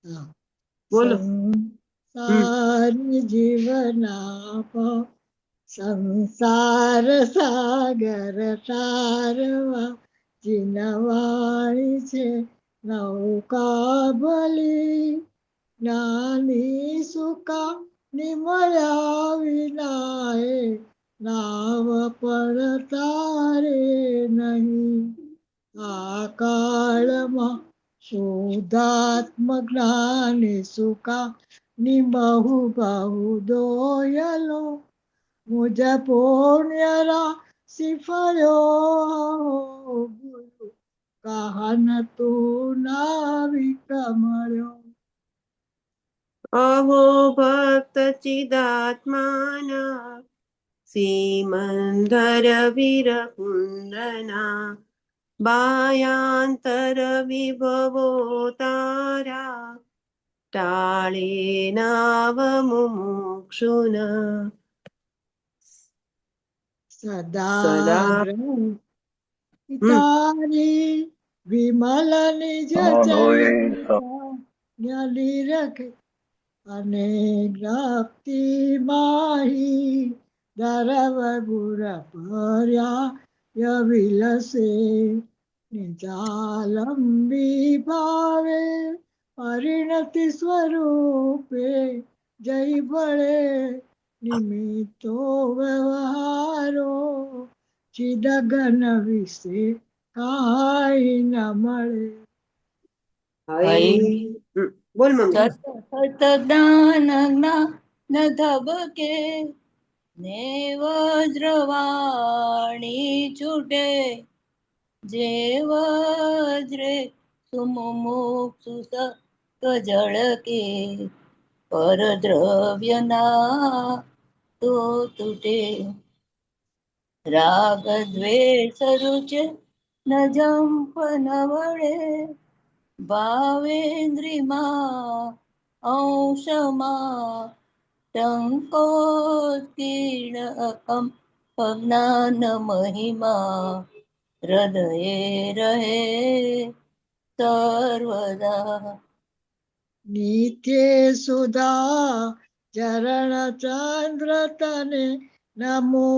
હા. બોલો. સંસાર જીવના સંસાર સાગર તારવા જીનવાણી છે નૌકા ભલી નાની સુકા નિમળ્યા વિનાએ નાવ પણ તારે નહીં. આ કાળમાં શુદ્ધાત્મ જ્ઞાની સુકા ની બહુ બહુ દોયલો મુજ પુણ્યરા સિફળ્યો ગુરુ કહન તું નાવી કમળ્યો. અહો ભક્ત ચિદાત્માના સીમંદર વિરકુંદના બાયાંતર વિભવો તારા ટાળે નાવ મુમુક્ષુન સદા સદા. તારી વિમલ નિજ નમો ચલી રખે અને જ્ઞાપ્તિ માહી દરવ ગુર પર્યા વિલસે નિજાલંબી ભાવે પરિણતિ સ્વરૂપે જય બળે નિમિત્તો વ્યવહારો ચિદગન વિશે કાંઈ ન મળે. બોલ મમ્મી. સત જ્ઞાન ન ધબકે ને વજ્રવાણી છૂટે જે વજ્રે સુમુક્ષુ ઝળકે પરદ્રવ્યના તો તૂટે. રાગ દ્વેષ રૂચે ન જંપ ન વળે ભાવેન્દ્રિમાં અંશમાં ટંકોત્કીર્ણ અજ્ઞાન મહિમા હૃદયે રહે સર્વદા. નિત્ય સુધા ચરણ ચંદ્ર તને નમો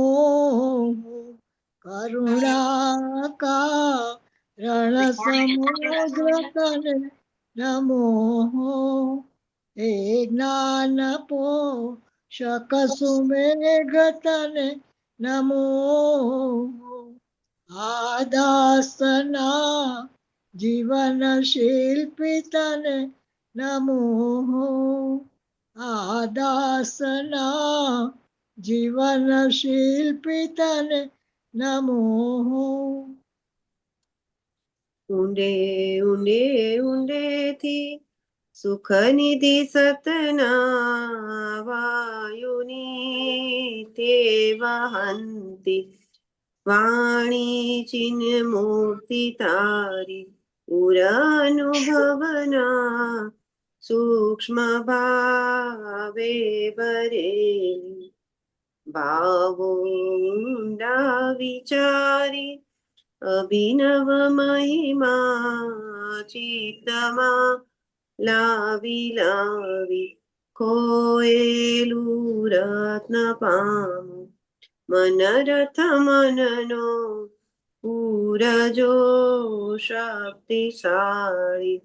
કરુણા કા રણ સમુદ્ર તને નમો હે જ્ઞાન પો શક સુમેઘ તને નમો આદાસના જીવન શિલ્પી તને નમો આદાસના જીવન શિલ્પી તને નમો. ઊંડે ઊંડે ઊંડેથી સુખ નિધિ સતના વાયુની તે વહંતી વાણી ચિન મૂર્તિ તારી ઉર અનુભવના સૂક્ષ્મ ભાવે ભરેલી ભાવો ઊંડા વિચારી અભિનવ મહિમા ચિત્તમાં લાવી લાવી ખોયેલું રત્ન પામું મનરથ મનનો પૂરજો શક્તિશાળી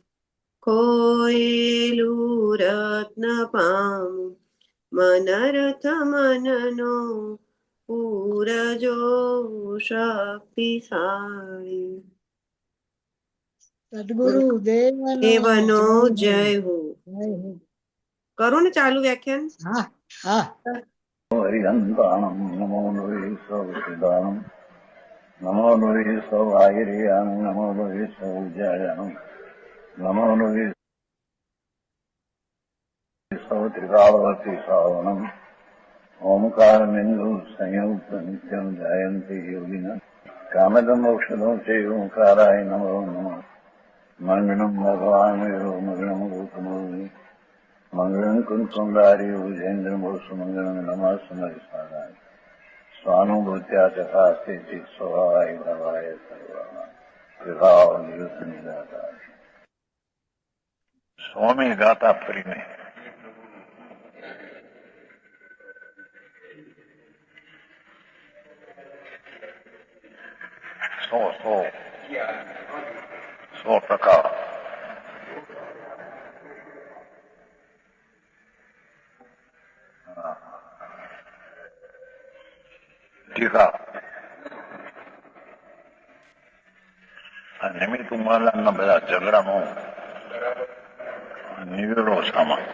ખોયેલું રત્ન પામું મનરથ મનનો પૂરજો શક્તિશાળી. સદગુરુ દેવનો દેવનો જય જય હો. હો. કરો ને ચાલુ વ્યાખ્યાન. હા હા. હરિહંતાણમ નમો નુરી સૌદાનમ નમો નુરી સૌભાગિરિયાન નમો નુરી સૌજયાન નમો નુરી સૌત્રિકાવતી સાવનમ ઓમકારમિંદુ સંયુક્ત નિત્યમ જયંતી યોગિના કામદમોક્ષદો ચૈવ ઓંકારાય નમો નમઃ મંગળમ ભગવાન મંગળમ ગૌતમોની મંગળમ કુંકુંડારી ભુજેન્દ્રમોષ મંગળમ નમઃ સમરિસાદાય સ્વાનુભૂત્યા ચકાસ્તે સ્વભાવાય ભવાય સર્વા વિભાવ નિરુદ્ધ નિરાકાર. સ્વામી ગાતા ફરીને સો 100%. ટીકા આ નિમિત્ત ઉમરલાલના બધા ઝઘડાનો નિવેડો શામાં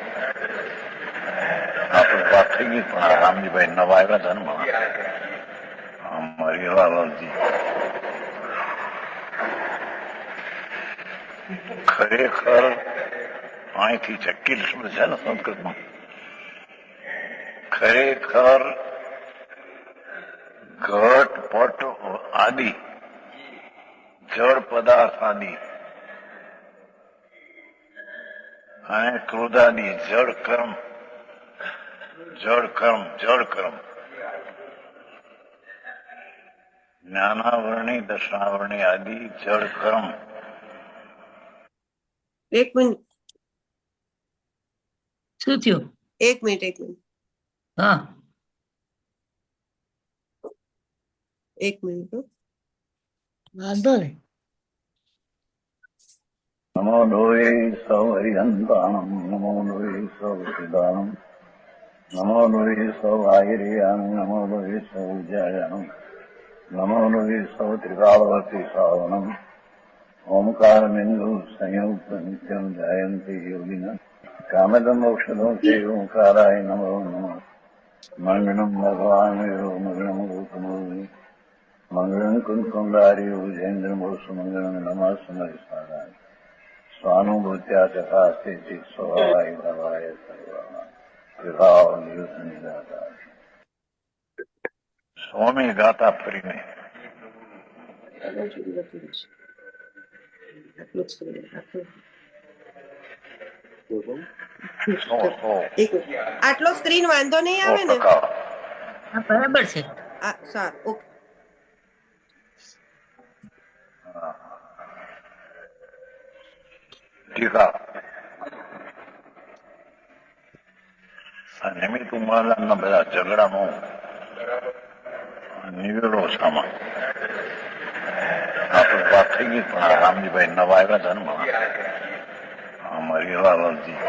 આપણે વાત થઈ ગઈ, પણ આ રામજીભાઈ નવા આવ્યા હતા ને મારી લાલજી ખરેખર અહીંથી ચક્કી શબ્દ છે ને સંસ્કૃતમાં, ખરેખર ઘટ પટ આદિ જળ પદાર્થ આદિ અને ક્રોધાદિ જળ કર્મ જ્ઞાનાવરણી દર્શનાવરણી આદિ જળ કર્મ. એક મિનિટ શું થયું? એક મિનિટ હા, એક મિનિટ હો. વાંધો નહીં. નમો લોહી સૌ હરિહંતાણમ, નમો લોહી સૌ સિદ્ધાણમ, નમો લોહી સૌ આહિર્યામ, નમો લોહી સૌ જયામ, નમો લોહી સૌ ત્રિકાળવતી સાવનમ, ઓમકાર બિંદુ સંયુક્ત નિત્યમ જાયંતી યોગિના કામદમ ઔષધો તે ઓંકારાય નમો નમઃ. મંગળમ ભગવાન મંગળમ ગૌતમોની મંગળમ કુંકુંડારી ઉજેન્દ્રમો સુમંગળમ નમઃ સમરિસારાય સ્વાનુભૂત્યા ચકાસ્તે સ્વભાવાય ભવાય સર્વા સ્વામી ગાતા ફરીને આટલો સ્ક્રીન વાંધો નહીં આવે ને? 100%. હા, બરાબર છે. સારું, ઓકે. ટીકા આ નિમિત્ત ઉમરલાલના બધા ઝઘડાનો નિવેડો શામાં આપણે વાત થઈ ગઈ, પણ આ રામજીભાઈ નવા આવ્યા હતા ને મારી લાલજી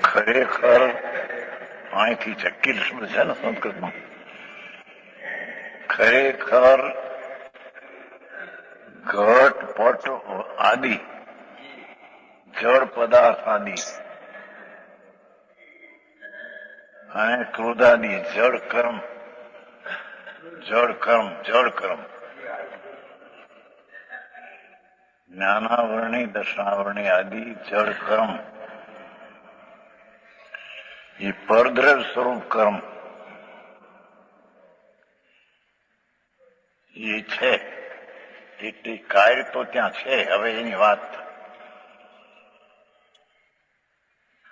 ખરેખર અહીંથી ચક્કી શબ્દ છે ને સંસ્કૃતમાં, ખરેખર ઘટ પટ આદિ જળ પદાર્થ આદિ અને ક્રોધાદિ જળ કર્મ જ્ઞાનાવરણી દર્શનાવરણી આદિ જળ કર્મ. એ પરદ્રવ્ય સ્વરૂપ કર્મ એ છે, એટલી કાર્ય તો ત્યાં છે. હવે એની વાત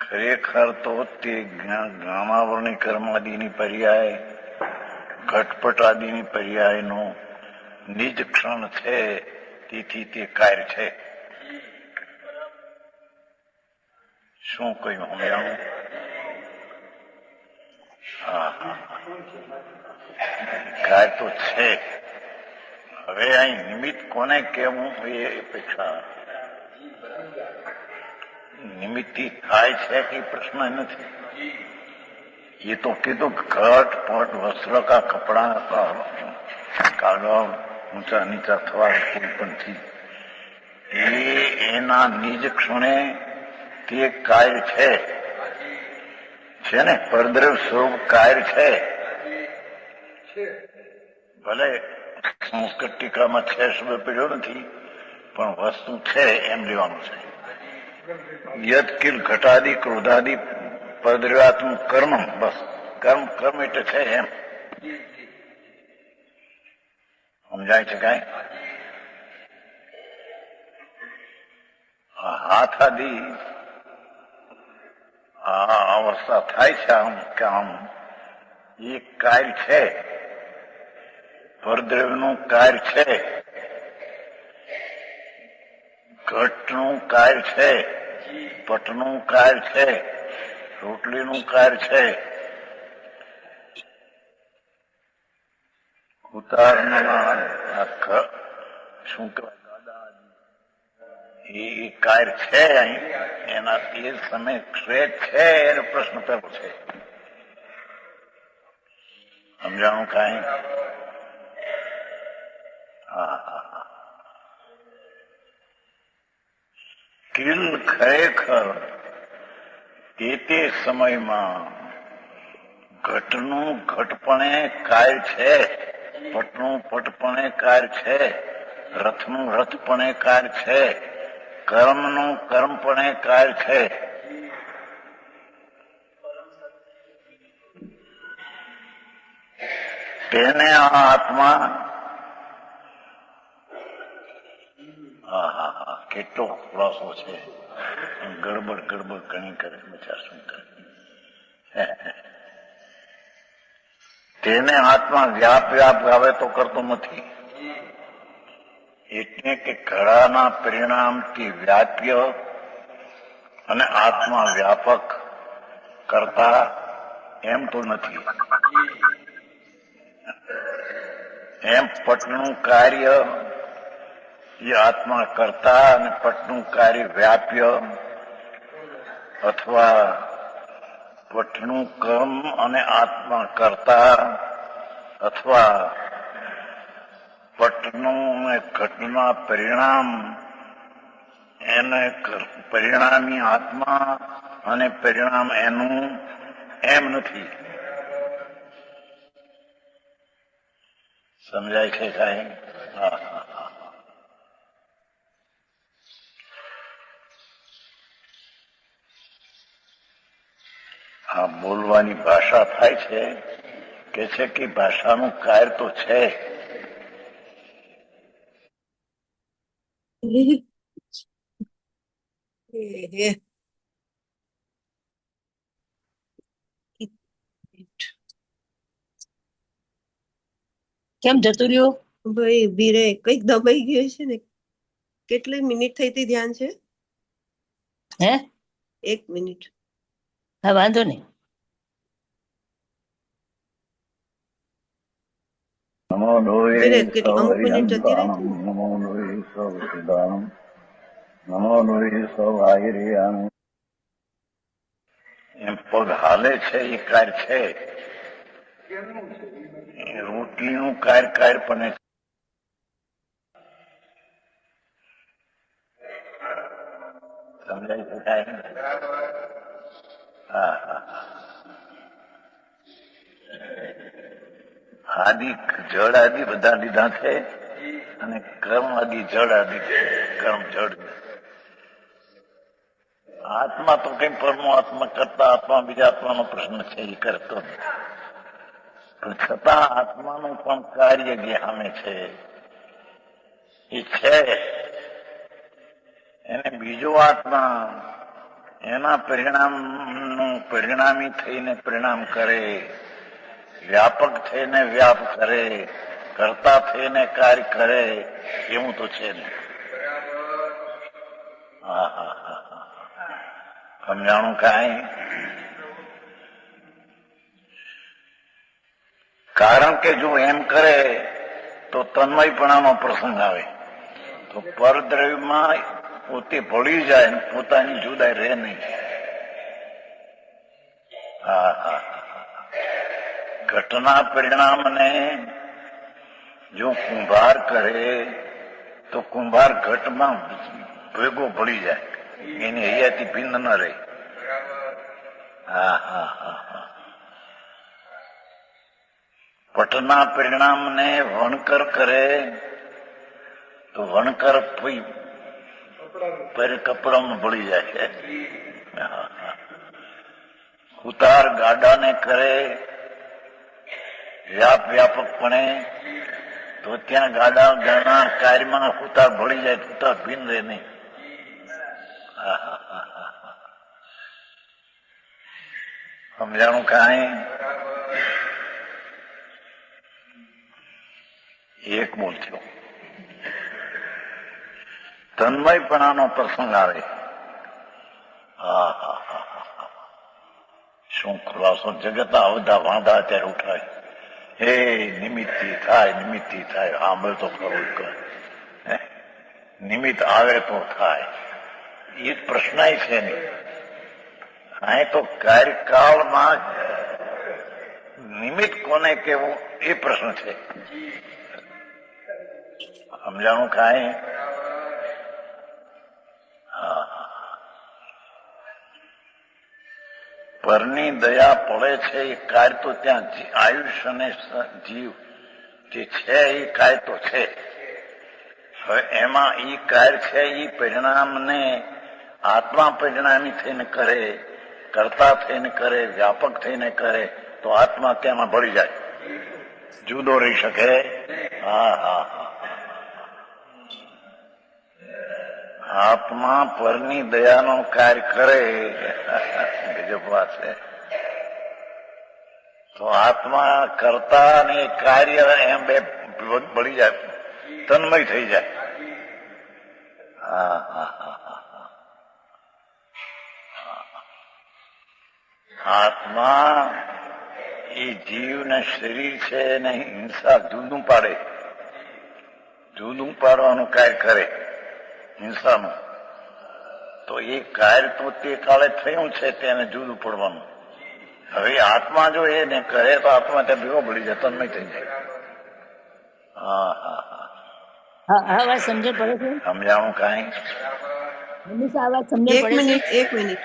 ખરેખર તો તે જ્ઞાનાવરણી કર્માદિની પર્યાય ઘટપટ આદિની પર્યાયનો નિજ ક્ષણ છે, તેથી તે કાર્ય છે. શું કહ્યું સમજાણું? હા, કાર્ય તો છે. હવે અહીં નિમિત્ત કોને કેવું એ અપેક્ષા, નિમિત્તથી થાય છે કે પ્રશ્ન નથી. એ તો કીધું ઘટ પટ વસ્ત્ર કા કપડા કાગળ ઊંચા નીચા થવા કોઈ પણ થી એના નિજ ક્ષણે તે કાર્ય છે ને, પરદ્રવ્ય સ્વરૂપ કાર્ય છે. ભલે સંસ્કૃત ટીકામાં છે શબ્દ પડ્યો નથી, પણ વસ્તુ છે એમ લેવાનું છે. યદ કિલ ઘટાદિ ક્રોધાદિ પરદ્રવ્યાત્મક કર્મ, બસ કર્મ એટલે છે એમ સમજાય છે. કાંઈ હાથ આદિ આ અવસ્થા થાય છે આમ કે આમ એ કાર્ય છે, પરદ્રવ્યનું કાર્ય છે. ઘટનું કાર્ય છે, પટનું કાર્ય છે, રોટલીનું કાર્ય છે, શું કહેવાય એ કાર્ય છે અહીં એના એ સમય શ્રેષ્ઠ છે એનો પ્રશ્ન પેલો છે. સમજાણું કાંઈ? હા. કિલ ખરેખર તે સમયમાં ઘટનું ઘટપણે કાર્ય છે, પટનું પટપણે કાર્ય છે, રથનું રથપણે કાર્ય છે, કર્મનું કર્મપણે કાર્ય છે. તેને આ આત્મા કેટલો ખુલાસો છે. ગડબડ ઘણી કરે બચાર શું કરે. તેને આત્મા વ્યાપ આવે તો કરતો નથી. એટલે કે ઘડાના પરિણામથી વ્યાપ્ય અને આત્મા વ્યાપક કરતા એમ તો નથી. એમ પટનું કાર્ય એ આત્મા કરતા અને પટનું કાર્ય વ્યાપ્ય અથવા પટનું કર્મ અને આત્મા કરતા અથવા પટનું અને ઘટના પરિણામ એને પરિણામી આત્મા અને પરિણામ એનું એમ નથી. સમજાય છે સાહેબ? હા, બોલવાની ભાષા થાય છે કે છે કે ભાષાનું કાર્ય તો છે. કેમ જતું રહ્યું? ભાઈ ભીરે કઈક દબાઈ ગયું છે ને. કેટલી મિનિટ થઈ હતી ધ્યાન છે? હે 1 મિનિટ. હા, વાંધો નહીં. નમો લોહી અમુક મિનિટ જતી રહી સૌ નમો લોહી સૌ સિદ્ધાનમ નમો લોહી સૌ આહિરિયાનું. એમ પગ હાલે છે એ કાર્ય છે. રોટલીનું કાર્ય પણ સમજાય શકાય. હા. આદિ જળ આદિ બધા લીધા છે અને કર્મ આદિ જળ આદિ કર્મ જળ. આત્મા તો કઈ પરમાત્મા કરતા આત્મા બીજા આત્માનો પ્રશ્ન છે એ કરતો નથી. પણ છતાં આત્માનું પણ કાર્ય જે સામે છે એ છે. એને બીજો આત્મા એના પરિણામનું પરિણામી થઈને પરિણામ કરે, વ્યાપક થઈને વ્યાપ કરે, કરતા થઈને કાર્ય કરે એવું તો છે ને. સમજાણું કાંઈ? કારણ કે જો એમ કરે તો તન્મયપણાનો પ્રસંગ આવે તો પરદ્રવ્યમાં પોતે ભળી જાય ને પોતાની જુદાઈ રહે નહીં. ઘટના પરિણામને જો કુંભાર કરે તો કુંભાર ઘટમાં ભેગો ભળી જાય, એની હૈયાથી ભિન્ન ન રહે. પટના પરિણામને વણકર કરે તો વણકર કપડામાં ભળી જાય. ઉતાર ગાડાને કરે વ્યાપકપણે તો ત્યાં ગાડા કાર્યમાં ઉતાર ભળી જાય, ઉતાર ભીન રહે નહીં. સમજાણું કાંઈ? એક બોલ થયો. તન્મયપણાનો પ્રસંગ આવે. હા હા હા હા, શું ખુલાસો! જગતના અવધા વાંધા ત્યારે ઉઠાય. હે નિમિત્તથી થાય, નિમિત્તથી થાય. આંબળ તો ખરું કહે, નિમિત્ત આવે તો થાય. એ પ્રશ્ન છે નહીં. અહીં તો કાર્યકાળમાં નિમિત્ત કોને કેવું એ પ્રશ્ન છે. સમજાણું કાંઈ? પરની દયા પડે છે એ કાર્ય તો ત્યાં આયુષ્ય અને જીવ જે છે એ કાર્ય તો છે. હવે એમાં એ કાર્ય છે એ પરિણામને આત્મા પરિણામી થઈને કરે, કરતા થઈને કરે, વ્યાપક થઈને કરે તો આત્મા તેમાં ભળી જાય, જુદો રહી શકે. હા હા હા, આત્મા પરની દયાનો કાર્ય કરે, ગજબ વાત છે. તો આત્મા કરતા અને કાર્ય એમ બે ભળી જાય, તન્મય થઈ જાય. હા હા હા, આત્મા એ જીવ ને શરીર છે ને હિંસા જુદું પાડે, જુદું પાડવાનું કાર્ય કરે હિંસાનું. તો એ કાર્ય તો તે કાળે થયું છે તેને જુદું પડવાનું. હવે આત્મા જો એને કરે તો આત્મા ત્યાં ભેગો પડી જાય, તન્મય થઈ જાય. હા હા હા, આ વાત સમજણ પડે છે? સમજાણું કાંઈ? મનીષા, આ વાત સમજણ પડે છે? એક મિનિટ.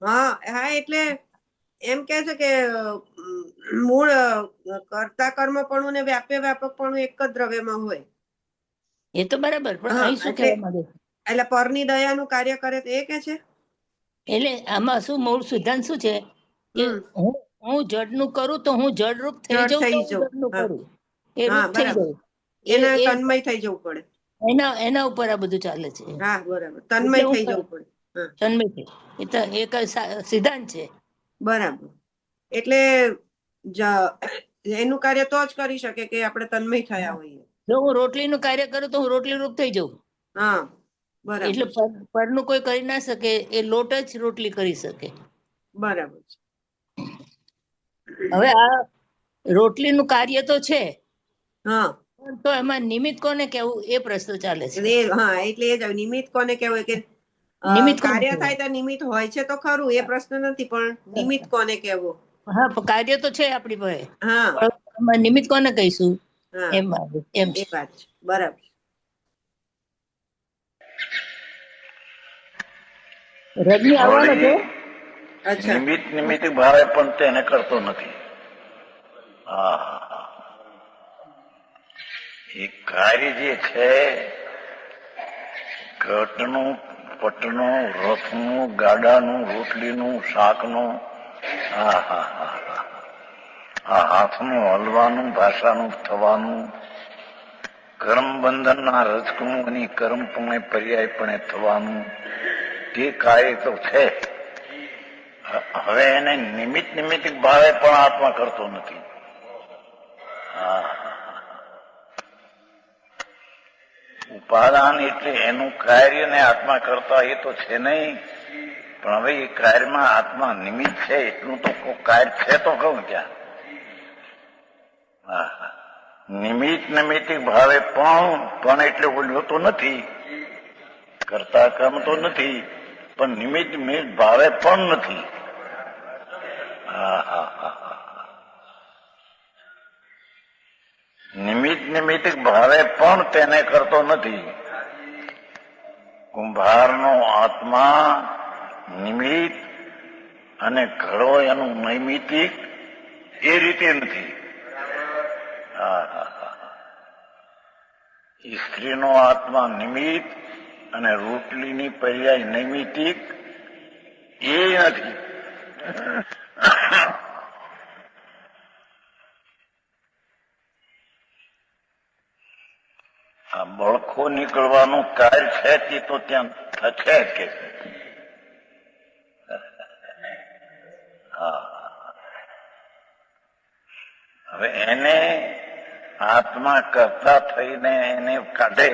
હા હા, એટલે એમ કે છે કે મૂળ કર્તા કર્મપણું ને વ્યાપકપણું એક જ દ્રવ્યમાં હોય. એ તો બરાબર, પણ હા, અહીં શું એટલે કહેવા માંગે? એટલે પરની દયાનું કાર્ય કરે તો એ કે છે. એટલે આમાં શું મૂળ સિદ્ધાંત શું છે કે હું જડનું કરું તો હું જડરૂપ થઈ જડ જાઉં, તો થઈ હું જવું. જડનું હા કરું એ હા, રૂપ થઈ બરાબર. જાઉં. એને એ તન્મય થઈ જવું પડે. એના ઉપર આ બધું ચાલે છે. હા, બરાબર, એટલે તન્મય હું થઈ જવું પડે. હા, તન્મય થઈ, એ તો એક સિદ્ધાંત છે. બરાબર. એટલે એનું કાર્ય તો જ કરી શકે કે આપણે તન્મય થયા હોઈએ. જો હું રોટલીનું કાર્ય કરું તો હું રોટલી રૂપ થઈ જાઉં. હા, બરાબર. એટલે પરનું કોઈ કરી ના શકે, એ લોટ જ રોટલી કરી શકે. બરાબર. હવે આ રોટલીનું કાર્ય તો છે, હા, તો એમાં નિમિત્ત કોને કેવું એ પ્રશ્ન ચાલે છે. હા, એટલે એ જ નિમિત્ત કોને કહેવાય કે નિમિત્ત કોને કાર્ય કહેવાય? થાય તો નિમિત્ત હોય છે તો ખરું, એ પ્રશ્ન નથી, પણ નિમિત્ત કોને કહેવું? હા, કાર્ય તો છે આપણી પાસે, હા પણ એમાં નિમિત્ત કોને કહીશું હા, એમ એમ એ છે. વાત છે. બરાબર. રજની આવવાનો છે. અચ્છા, નિમિત્ત ભાવે પણ તેને કરતો નથી. હા, એ કાર્ય જે છે ઘટનું, પટનું, રથનું, ગાડાનું, રોટલીનું, શાકનું, હા હા હા, આ હાથનું હલવાનું, ભાષાનું થવાનું, કર્મ બંધનના રજકનું અને કર્મપણે પર્યાયપણે થવાનું, તે કાર્ય તો છે. હવે એને નિમિત્ત ભાવે પણ આત્મા કરતો નથી. ઉપાદાન એટલે એનું કાર્ય ને આત્મા કરતા એ તો છે નહીં, પણ હવે એ કાર્યમાં આત્મા નિમિત્ત છે એટલું તો કાર્ય છે તો કહું ત્યાં. નિમિત્ત ભાવે પણ એટલે બોલ્યો તો નથી, કરતા કર્મ તો નથી, પણ નિમિત્ત ભાવે પણ નથી. હા હા હા, નિમિત્ત ભાવે પણ તેને કરતો નથી. કુંભારનો આત્મા નિમિત્ત અને ઘડો એનું નૈમિતિક એ રીતે નથી. સ્ત્રીનો આત્મા નિમિત્ત અને રોટલીની પર્યાય નૈમિતિક એ નથી. આ બળખો નીકળવાનું કાર્ય છે તે તો ત્યાં છે જ કે હવે એને આત્મા કરતા થઈને એને કાઢે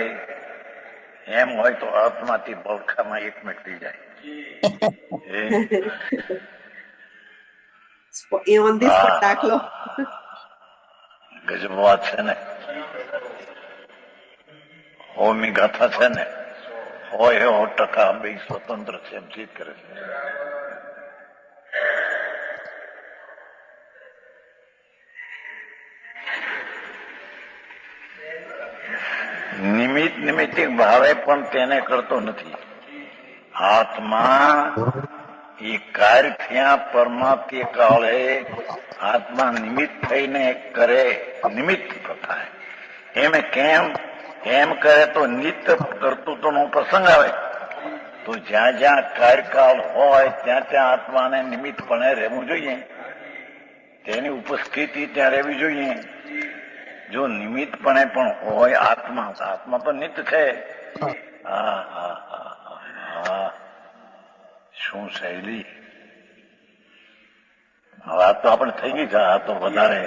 એમ હોય તો આત્માથી બળખામાં એક મિનિટ થઈ જાય. એ ઓન ધી સ્પોટ દાખલો. ગજબ વાત છે ને. હોમી ગાથા છે ને, 100% બે સ્વતંત્ર છે એમ જીત કરે છે. નિમિત્તિક ભાવે પણ તેને કરતો નથી. આત્મા એ કાર્ય થયા પરમાત્ય કાળે આત્મા નિમિત્ત થઈને કરે, નિમિત્ત થાય. એમ કેમ એમ કરે તો નિત્ય કર્તૃત્વનો પ્રસંગ આવે તો જ્યાં જ્યાં કાર્યકાળ હોય ત્યાં ત્યાં આત્માને નિમિત્તપણે રહેવું જોઈએ, તેની ઉપસ્થિતિ ત્યાં રહેવી જોઈએ. જો નિમિત્તપણે પણ હોય આત્મા તો નિત્ય છે. શું શૈલી! હવે આ તો આપણે થઈ ગઈ છે. આ તો વધારે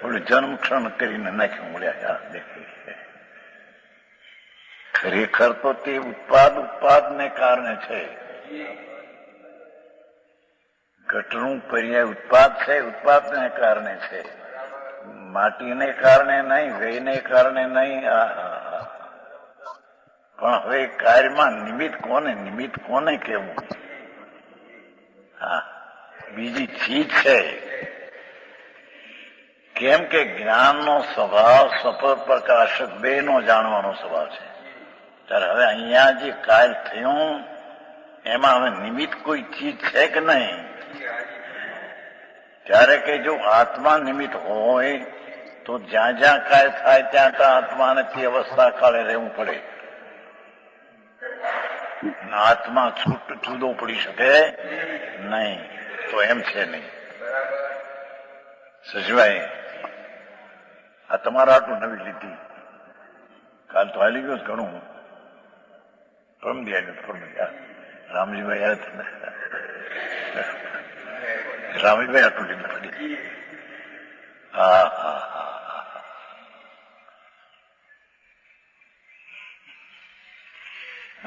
ઓલું જન્મક્ષણ કરીને નાખ્યું મળ્યા. ખરેખર તો તે ઉત્પાદને કારણે છે. ઘટનું પર્યાય ઉત્પાદ છે, ઉત્પાદને કારણે છે, માટીને કારણે નહીં, વ્યયને કારણે નહીં. પણ હવે કાર્યમાં નિમિત્ત કોને કેવું? બીજી ચીજ છે. કેમ કે જ્ઞાનનો સ્વભાવ સફળ પ્રકાશક બે નો જાણવાનો સ્વભાવ છે. ત્યારે હવે અહીંયા જે કાર્ય થયું એમાં હવે નિમિત્ત કોઈ ચીજ છે કે નહીં? ત્યારે કે જો આત્મા નિમિત્ત હોય તો જ્યાં જ્યાં કાર્ય થાય ત્યાં ત્યાં આત્માને તે અવસ્થા કાળે રહેવું પડે. આત્મા જુદો પડી શકે નહીં. તો એમ છે નહીં. સજવાય આ તમારા આટલું નવી લીધી. કાલ તો હાલી ગયો ઘણું. રામજીભાઈ યાદ રામજીભાઈ આટલું લીધું પડી.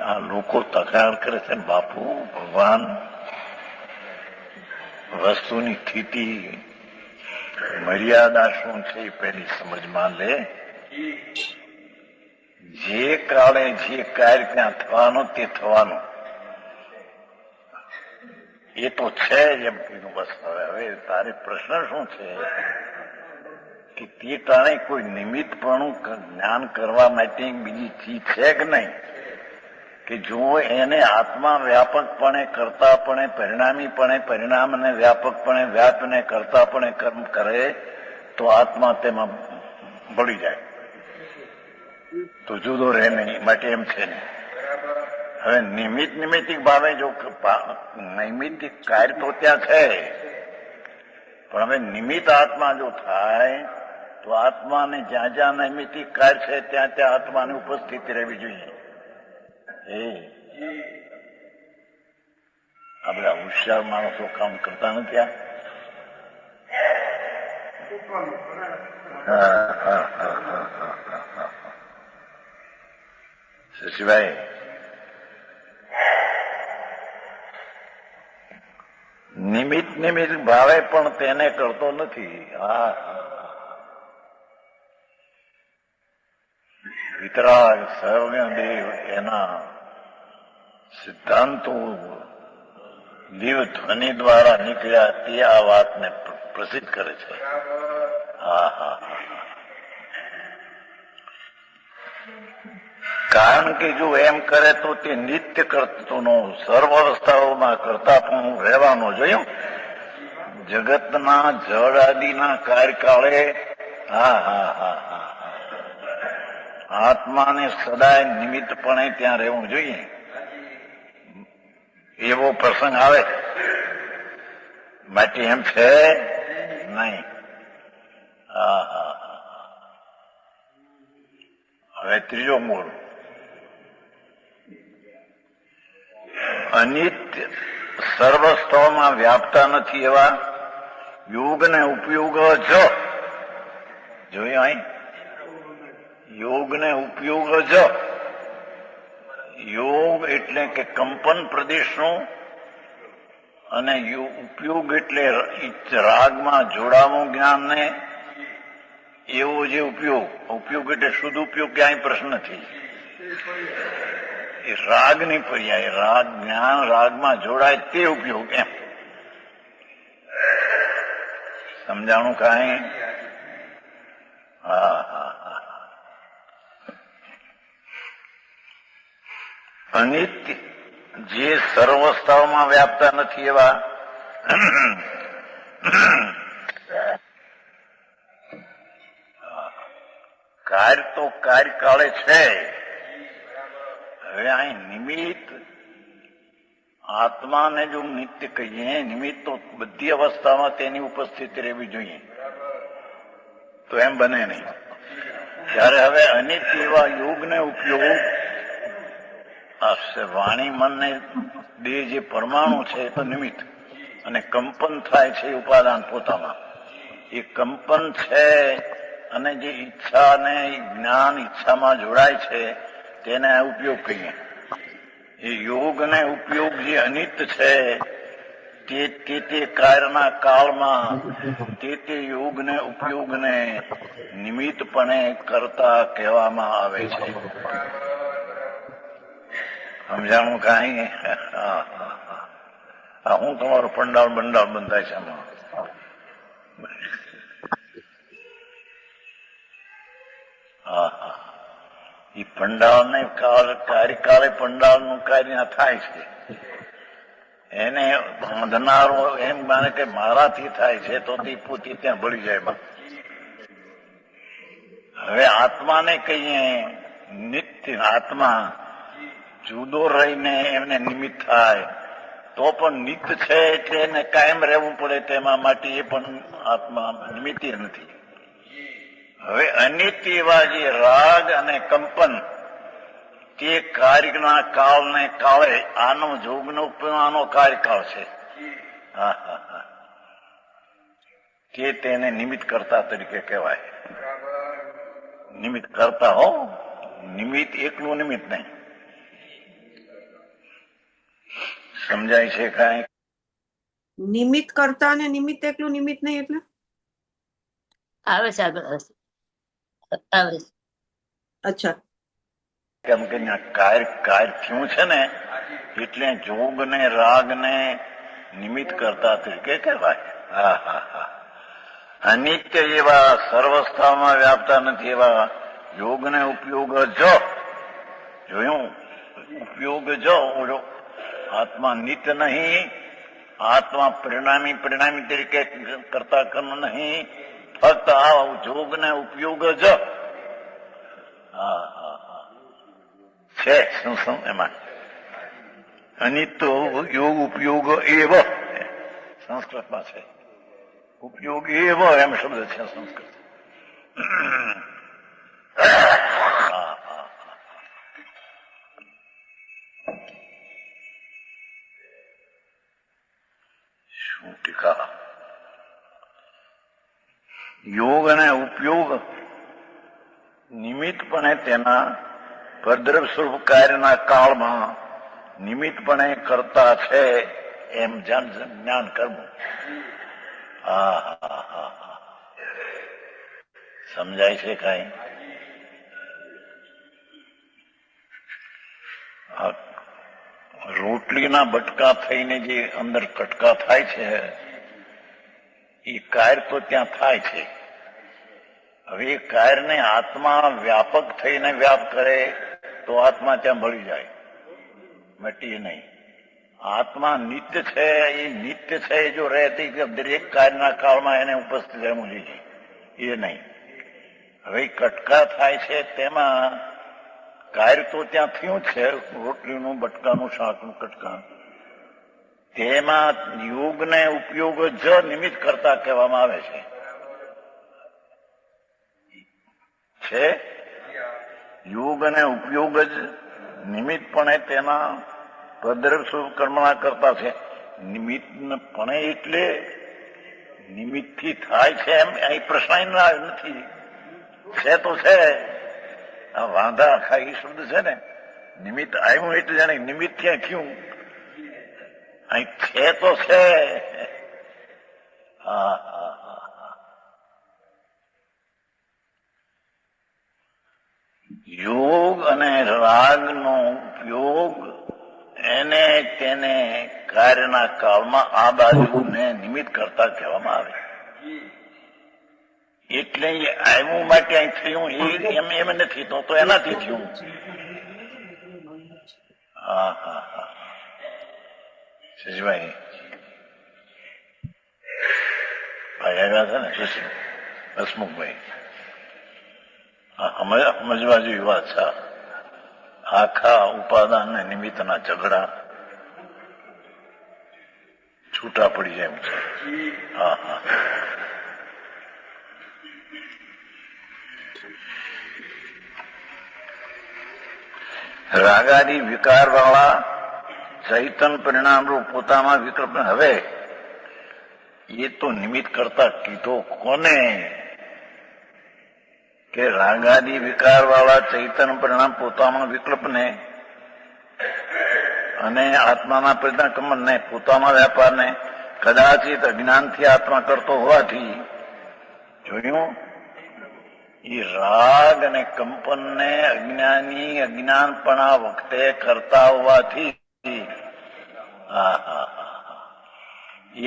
આ લોકો તકરાર કરે છે બાપુ ભગવાન વસ્તુની સ્થિતિ મર્યાદા શું છે એ પહેલી સમજમાં લે. જે કાળે જે કાર્ય ત્યાં થવાનું તે થવાનું એ તો છે જ એમ કીધું. બસ હવે તારે પ્રશ્ન શું છે કે તે ટાણે કોઈ નિમિત્તપણું જ્ઞાન કરવા માટે બીજી ચીજ છે કે નહીં? કે જો એને આત્મા વ્યાપકપણે કરતાપણે પરિણામીપણે પરિણામને વ્યાપકપણે વ્યાપને કરતાપણે કર્મ કરે તો આત્મા તેમાં ભળી જાય, તો જુદો રહે નહીં. માટે એમ છે નહીં. હવે નિમિત્તિક ભાવે જો નૈમિત્તિક કાર્ય તો ત્યાં છે, પણ હવે નિમિત્ત આત્મા જો થાય તો આત્માને જ્યાં જ્યાં નૈમિત્તિક કાર્ય છે ત્યાં ત્યાં આત્માની ઉપસ્થિતિ રહેવી જોઈએ. આ બધા હોશિયાર માણસો કામ કરતા નથી. શશીભાઈ, નિમિત્ત ભાવે પણ તેને કરતો નથી. વિતરાગ સર્વદેવ એના સિદ્ધાંતો દિવ ધ્વનિ દ્વારા નીકળ્યા તે આ વાતને પ્રસિદ્ધ કરે છે. કારણ કે જો એમ કરે તો તે નિત્ય કર્તૃત્વનો સર્વ અવસ્થાઓમાં કરતા પણ રહેવાનો જોયું. જગતના જળ આદિના કાર્યકાળે આત્માને સદાય નિમિત્તપણે ત્યાં રહેવું જોઈએ. એવો પ્રસંગ આવે માટે એમ છે નહીં. હવે ત્રીજો મૂળ અનિત્ય સર્વસ્થળમાં વ્યાપતા નથી એવા યોગ ને ઉપયોગ જોયું અહીં યોગ ને ઉપયોગ યોગ એટલે કે કંપન પ્રદેશનું અને ઉપયોગ એટલે રાગમાં જોડાવું જ્ઞાનને એવો જે ઉપયોગ એટલે શુદ્ધ ઉપયોગ ક્યાંય પ્રશ્ન નથી. એ રાગની પર્યાય રાગ જ્ઞાન રાગમાં જોડાય તે ઉપયોગ એમ સમજાણું કાંઈ? હા હા હા. અનિત્ય જે સર્વસ્થાઓમાં વ્યાપતા નથી એવા કાર્ય તો કાર્યકાળે છે. હવે અહીં નિમિત્ત આત્માને જો નિત્ય કહીએ, નિમિત્ત તો બધી અવસ્થામાં તેની ઉપસ્થિતિ રહેવી જોઈએ, તો એમ બને નહીં. ત્યારે હવે અનિત્ય એવા યોગને ઉપયોગ વાણી મનને બે જે પરમાણુ છે એ તો નિમિત્ત, અને કંપન થાય છે ઉપાદાન પોતામાં. એ કંપન છે અને જે ઈચ્છા અને જ્ઞાન ઈચ્છામાં જોડાય છે તેને ઉપયોગ કહીએ. એ યોગ ને ઉપયોગ જે અનિત્ય છે તે કાર્યના કાળમાં તે યોગને ઉપયોગને નિમિત્તપણે કરતા કહેવામાં આવે છે. સમજાણું કાંઈ? હું તમારું પંડાળ બંડાળ બંધાય છે આમાં. એ પંડાળ ને કાર્યકાળે પંડાળ નું કાર્ય થાય છે. એને બાંધનારો એમ માને કે મારાથી થાય છે તો તે પોતે ત્યાં ભળી જાય. હવે આત્માને કહીએ નિત્ય, આત્મા જુદો રહીને એમને નિમિત્ત થાય તો પણ નિત્ય છે એટલે એને કાયમ રહેવું પડે તેમાં માટે એ પણ આત્મા નિમિત્ત નથી. હવે અનિત્ય એવા જે રાગ અને કંપન તે કાર્યના કાળને કાળે આનો જોગનો આનો કાર્યકાળ છે. હા હા હા. તેને નિમિત્ત કરતા તરીકે કહેવાય. નિમિત્ત કરતા હો, નિમિત્ત એકલું નિમિત્ત નહીં. સમજાય છે કાંઈ? નિમિત્ત કરતા અને નિમિત્ત એકલું નિમિત્ત નહીં એટલે આવે છે આગળ આવે છે. અચ્છા, કેમ કે કાર્ય થયું છે ને એટલે જોગ ને રાગ ને નિમિત્ત કરતા તરીકે કહેવાય. હા હા હા. અનિત્ય એવા સર્વસ્થામાં વ્યાપતા નથી એવા યોગ ને ઉપયોગ જોયું ઉપયોગ આત્મા નિત્ય નહીં, આત્મા પરિણામી તરીકે કરતા કર્મ નહીં, ફક્ત આ જોગ ને ઉપયોગ છે. શું એમાં અનિત્ય યોગ ઉપયોગ એવ સંસ્કૃતમાં છે. ઉપયોગ એવ એમ શબ્દ છે સંસ્કૃત. શું ટીકા? યોગ અને ઉપયોગ નિમિત્તપણે તેના પરદ્રવ સ્વરૂપ કાર્યના કાળમાં નિમિત્તપણે કરતા છે એમ જ્ઞાન કરવું. સમજાય છે કઈ? રોટલીના બટકા થઈને જે અંદર કટકા થાય છે એ કાર્ય તો ત્યાં થાય છે. હવે એ કાર્યને આત્મા વ્યાપક થઈને વ્યાપ કરે તો આત્મા ત્યાં ભળી જાય, મટીએ નહીં. આત્મા નિત્ય છે, એ નિત્ય છે જો રહેતી દરેક કાર્યના કાળમાં એને ઉપસ્થિત રહેવું જોઈએ, એ નહીં. હવે કટકા થાય છે તેમાં કાર્ય તો ત્યાં થયું છે, રોટલીનું બટકાનું શાકનું કટકા, તેમાં યોગ ને ઉપયોગ જ નિમિત્ત કરતા કહેવામાં આવે છે. યોગ અને ઉપયોગ જ નિમિત્તપણે તેના ભદ્ર કર્મના કરતા છે. નિમિત્તપણે એટલે નિમિત્તથી થાય છે એમ અહીં પ્રશ્ન નથી. છે તો છે. આ વાંધા આખા એ શબ્દ છે ને નિમિત્ત આવ્યું એટલે જાણે નિમિત્ત ત્યાં થયું. અહીં છે તો છે. હા હા હા. યોગ અને રાગનો ઉપયોગ એને તેને કાર્યના કાળમાં આ બાજુને નિમિત્ત કરતા કહેવામાં આવે. એટલે એ આવ્યું માટે અહીં થયું એમ નથી, તો એનાથી થયું. હા હા હા. શશીભાઈ ભાઈ આવ્યા હતા ને, હસમુખભાઈ, સમજવા જેવી વાત છે. આખા ઉપાદાન ને નિમિત્તના ઝઘડા છૂટા પડી જાય એમ છે. હા હા. રાગાદી વિકાર વાળા ચૈતન પરિણામ રૂપ પોતામાં વિકલ્પ. હવે એ તો નિમિત્ત કરતા કીધો કોને કે રાગાદી વિકાર વાળા ચૈતન પરિણામ પોતામાં વિકલ્પને અને આત્માના પરિણામને પોતાના વ્યાપારને કદાચિત અજ્ઞાનથી આત્મા કરતો હોવાથી, જોયું, એ રાગ અને કંપનને અજ્ઞાની અજ્ઞાનપણા વખતે કરતા હોવાથી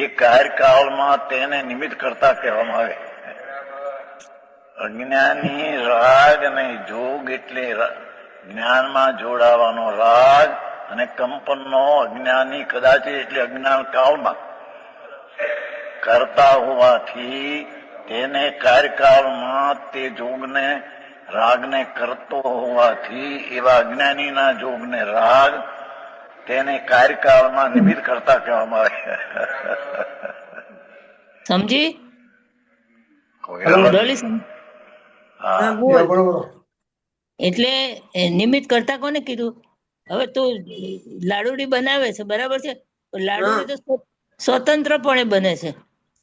એ કાર્યકાળમાં તેને નિમિત્ત કરતા કહેવામાં આવે. અજ્ઞાની રાગ અને જોગ એટલે જ્ઞાનમાં જોડાવાનો રાગ અને કંપનનો અજ્ઞાની કદાચ એટલે અજ્ઞાન કાળમાં કરતા હોવાથી તેને કાર્યકાળમાં તે જોગને રાગને કરતો હોવાથી એવા અજ્ઞાનીના જોગને રાગ તેને કાર્યકાળમાં નિમિત્ત કરતા કહેવામાં આવે. સમજી? હા, બોલ. એટલે નિમિત્ત કરતા કોને કીધું? હવે તું લાડુડી બનાવે છે, બરાબર છે, લાડુડી તો સ્વતંત્રપણે બને છે,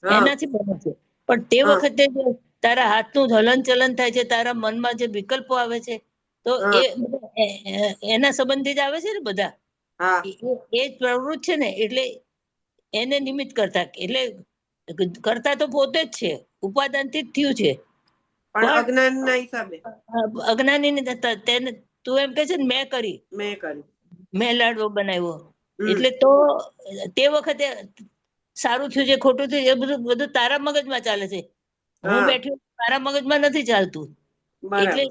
એનાથી બને છે, પણ તે વખતે તારા હાથનું હલન ચલન થાય છે, તારા મનમાં જે વિકલ્પો આવે છે, તો એના સંબંધી જ આવે છે ને બધા. એ જ પ્રવૃત્તિ છે ને, એટલે એને નિમિત્ત કરતા. એટલે કરતા તો પોતે જ છે, ઉપાદાનથી જ થયું છે, પણ અજ્ઞાનના હિસાબે. અજ્ઞાની તેને તું એમ કે છે ને મેં લાડવો બનાવ્યો, એટલે તો તે વખતે સારું થયું છે ખોટું થયું એ બધું તારા મગજમાં ચાલે છે. હું બેઠી તારા મગજમાં નથી ચાલતું. એટલે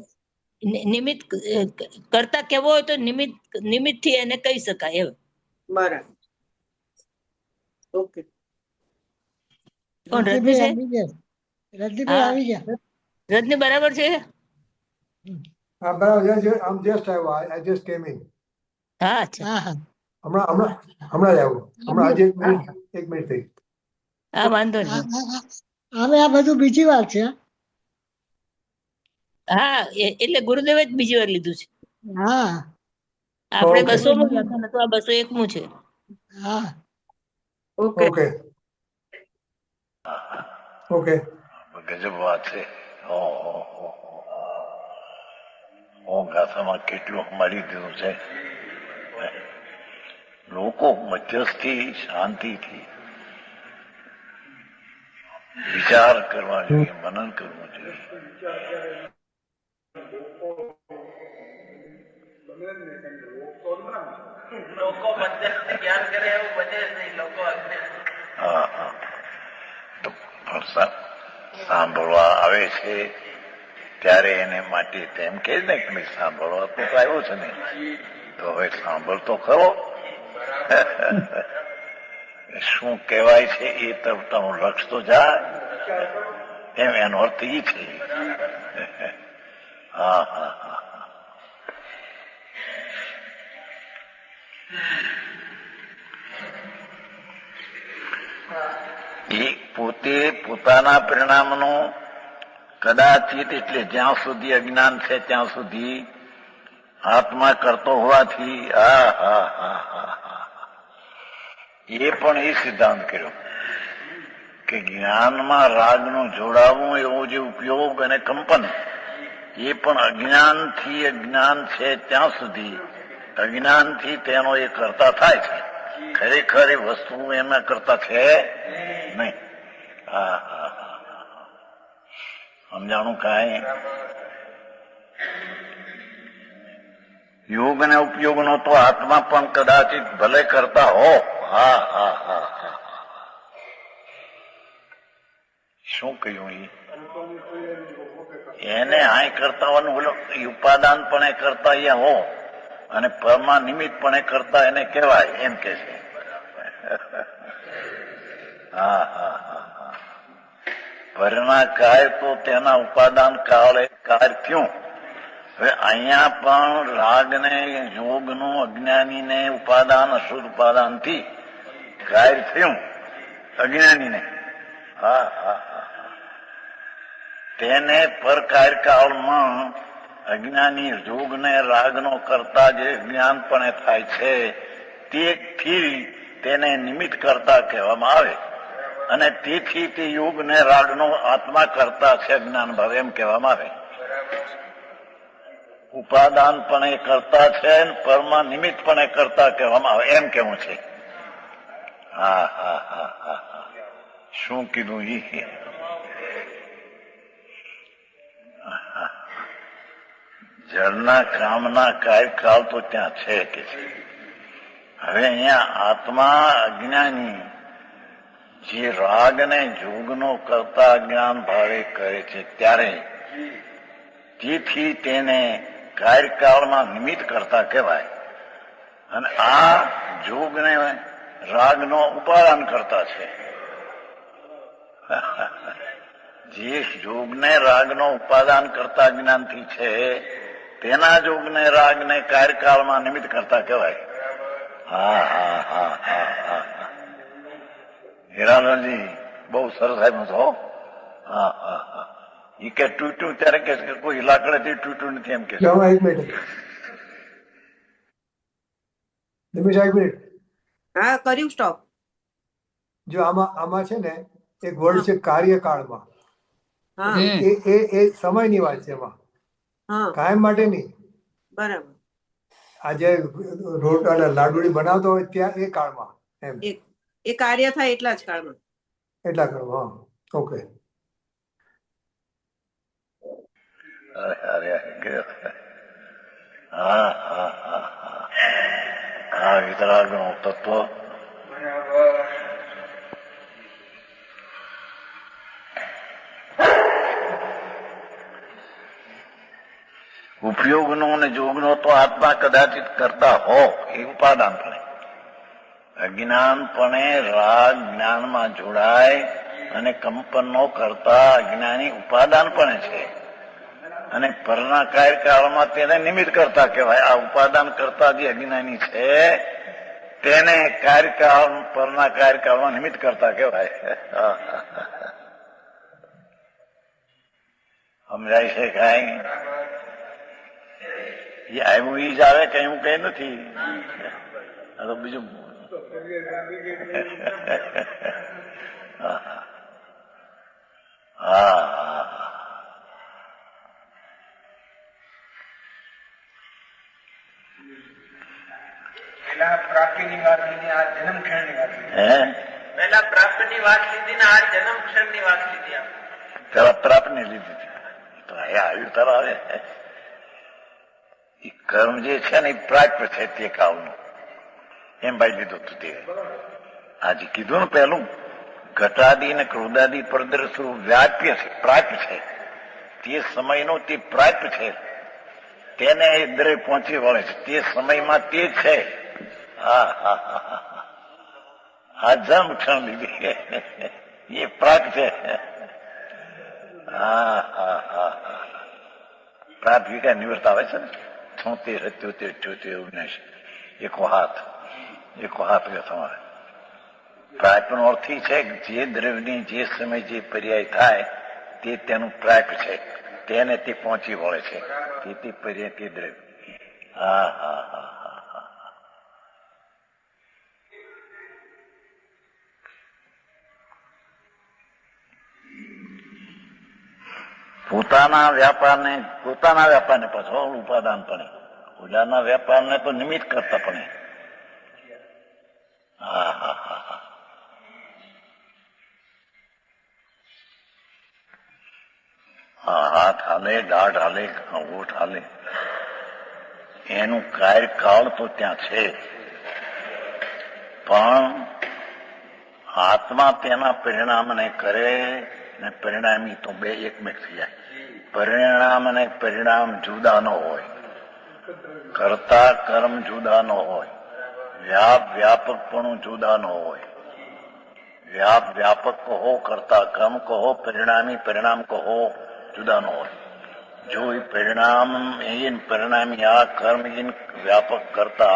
નિમિત્ત કરતા કેવો હોય તો નિમિત્ત થી એને કહી શકાય એમ. બરાબર. ઓકે. કોણ? રજનીભાઈ આવી ગયા. રજની બરાબર છે? હા બરાબર. I'm just આવ્યો. I just came in. હા અચ્છા. હમણાં જ આવ્યો. હમણાં આજે એક મિનિટ થઈ. હા વાંધો નહીં. હવે આ બધું બીજી વાર છે. હા એટલે ગુરુદેવે જ બીજી વાર લીધું છે. હા આપણે 200 નું હતું આ 201 નું છે. હા ઓકે ઓકે. ગજબ વાત છે. ગાથામાં કેટલું મળી દીધું છે. લોકો મધ્યસ્થી શાંતિથી વિચાર કરવા જોઈએ, મનન કરવું જોઈએ. લોકો મધ્યસ્થી જ્ઞાન કરે એવું બને જ નહીં. લોકો હા હા. તો સાંભળવા આવે છે ત્યારે એને માટે તેમ કે ને કે સાંભળવા તો આવ્યો છે ને, તો હવે સાંભળતો ખરો. શું કહેવાય છે એ તરફ તારું લક્ષ તો જાય, એમ એનો અર્થ એ છે. હા હા હા. એ પોતે પોતાના પરિણામનો કદાચિત એટલે જ્યાં સુધી અજ્ઞાન છે ત્યાં સુધી આત્મા કરતો હોવાથી એ પણ એ સિદ્ધાંત કર્યો કે જ્ઞાનમાં રાગનું જોડાવું એવો જે ઉપયોગ અને કંપન એ પણ અજ્ઞાનથી અજ્ઞાન છે ત્યાં સુધી અજ્ઞાનથી તેનો એ કરતા થાય છે, ખરેખર એ વસ્તુ એના કરતા છે નહીં. હા હા હા, સમજાણું કાંઈ? યોગ ને ઉપયોગ નો તો આત્મા પણ કદાચિત ભલે કરતા હો. હા હા હા હા, શું કહ્યું? એને આય કરતા હોવાનું બોલો, ઉપાદાન પણ એ કરતા અહીંયા હો અને પરમા નિમિત્ત પણ એ કરતા એને કહેવાય, એમ કે છે. હા હા હા હા, પરના કાય તો તેના ઉપાદાન કાળે કાર્ય થયું. હવે અહીંયા પણ રાગને યોગનું અજ્ઞાનીને ઉપાદાન અશુદ્ધ ઉપાદાનથી કાર્ય થયું અજ્ઞાનીને. હા હા હા, તેને પર કાર્યકાળમાં અજ્ઞાની યોગને રાગનો કરતા જે જ્ઞાન પણ થાય છે તેથી તેને નિમિત્ત કરતા કહેવામાં આવે અને તેથી તે યોગને રાગનો આત્મા કરતા છે જ્ઞાન ભાવ એમ કહેવામાં આવે. ઉપાદાન પણ એ કરતા છે, પરમા નિમિત્ત પણ એ કરતા કહેવામાં આવે, એમ કેવું છે. હા હા હા હા હા, શું કીધું? જળના કામના કાર્યકાળ તો ત્યાં છે કે છે. હવે અહીંયા આત્મા અજ્ઞાની જે રાગને જોગનો કરતા જ્ઞાન ભાવે કરે છે ત્યારે તેથી તેને કાર્યકાળમાં નિમિત્ત કરતા કહેવાય અને આ જોગને રાગનો ઉપાદાન કરતા છે. જે જોગને રાગનો ઉપાદાન કરતા જ્ઞાનથી છે તેના જોગને રાગને કાર્યકાળમાં નિમિત્ત કરતા કહેવાય. હા હા હા હા હા, હિરાનંદજી બહુ સરસ આવ્યું છો. હા હા હા, એ કે તૂટ્યું ત્યારે કે કોઈ લાકડેથી તૂટ્યું નથી એમ કે. એક મિનિટ નિમિષ, એક મિનિટ. હા, કર્યું સ્ટોપ. જો આમાં છે ને એક વર્ડ છે કાર્યકાળમાં. હા એ સમયની વાત છે, એમાં હા, કાયમ માટે નહીં. બરાબર. આજે રોટ અને લાડુડી બનાવતો હોય ત્યાં એ કાળમાં એમ, એ કાર્ય થાય એટલા જ કાળમાં. એટલા કાળમાં. હા, ઓકે. અરે અરે, હા હા હા હા, આ વિતરાગનું તત્વ ઉપયોગનો અને જોગનો તો આત્મા કદાચિત કરતા હો એ ઉપાદાન પડે. અજ્ઞાનપણે રાગ જ્ઞાનમાં જોડાય અને કંપનનો કરતા અજ્ઞાની ઉપાદાન પણ છે અને પરના કાર્યકાળમાં તેને નિમિત્ત કરતા કહેવાય. આ ઉપાદાન કરતા જે અજ્ઞાની છે તેને કાર્યકાળ પરના કાર્યકાળમાં નિમિત્ત કરતા કહેવાય. સમજાય છે કાંઈ? એ આવ્યું ઈ જ આવે, કઈ હું કઈ નથી. આ તો બીજું હા, પેલા પ્રાપ્તિની વાત લીધી, આ જન્મ ક્ષણની વાત લીધી. હે, પેલા પ્રાપ્તિની વાત લીધી ને આ જન્મ ક્ષણની વાત લીધી. પેલા પ્રાપ્ત ની લીધી હતી તો આવ્યું તારા આવે. એ કર્મ જે છે ને એ પ્રાપ્ત છે તે કાળનું, એમ ભાઈ લીધું હતું તે. આજે કીધું ને પેલું ઘટાદી ને ક્રોધાદી પરદ્રશું વ્યાપ્ય છે, પ્રાપ્ય છે. તે સમયનો તે પ્રાપ્ય છે, તેને એ દરે પહોંચી વળે છે તે સમયમાં તે છે. હા હા હા, આ જન્મ ક્ષણ લીધી એ પ્રાપ્ત છે. હા હા હા હા, પ્રાપ્ત વિકા નિવૃત્ત આવે છે ને 76, 77, 78, 79 એકો હાથ કે તમારે પ્રાપ્યનો અર્થ છે જે દ્રવ્યની જે સમય જે પર્યાય થાય તે તેનું પ્રાપ્ય છે, તેને તે પહોંચી વળે છે તે પર્યાય તે દ્રવ્ય. હા હા હા હા હા, પોતાના વ્યાપારને પાછો ઉપાદાન પણ ઓલાના વેપારને તો નિમિત્ત કરતા પણ હા હા હા હા હા હાથ હાલે દાઢ હાલે ઓઠ હાલે એનું કાર્યકાળ તો ત્યાં છે પણ આત્મા તેના પરિણામને કરે ને પરિણામી તો બે એકમેક થઈ જાય. પરિણામ અને પરિણામ જુદા ન હોય, કરતા કર્મ જુદા ન હોય, વ્યાપકપણું જુદા ન હોય. વ્યાપક કહો, કરતા કર્મ કહો, પરિણામી પરિણામ કહો, જુદા ન હોય. જો એ પરિણામ इन परिणामी आ कर्म इन व्यापक करता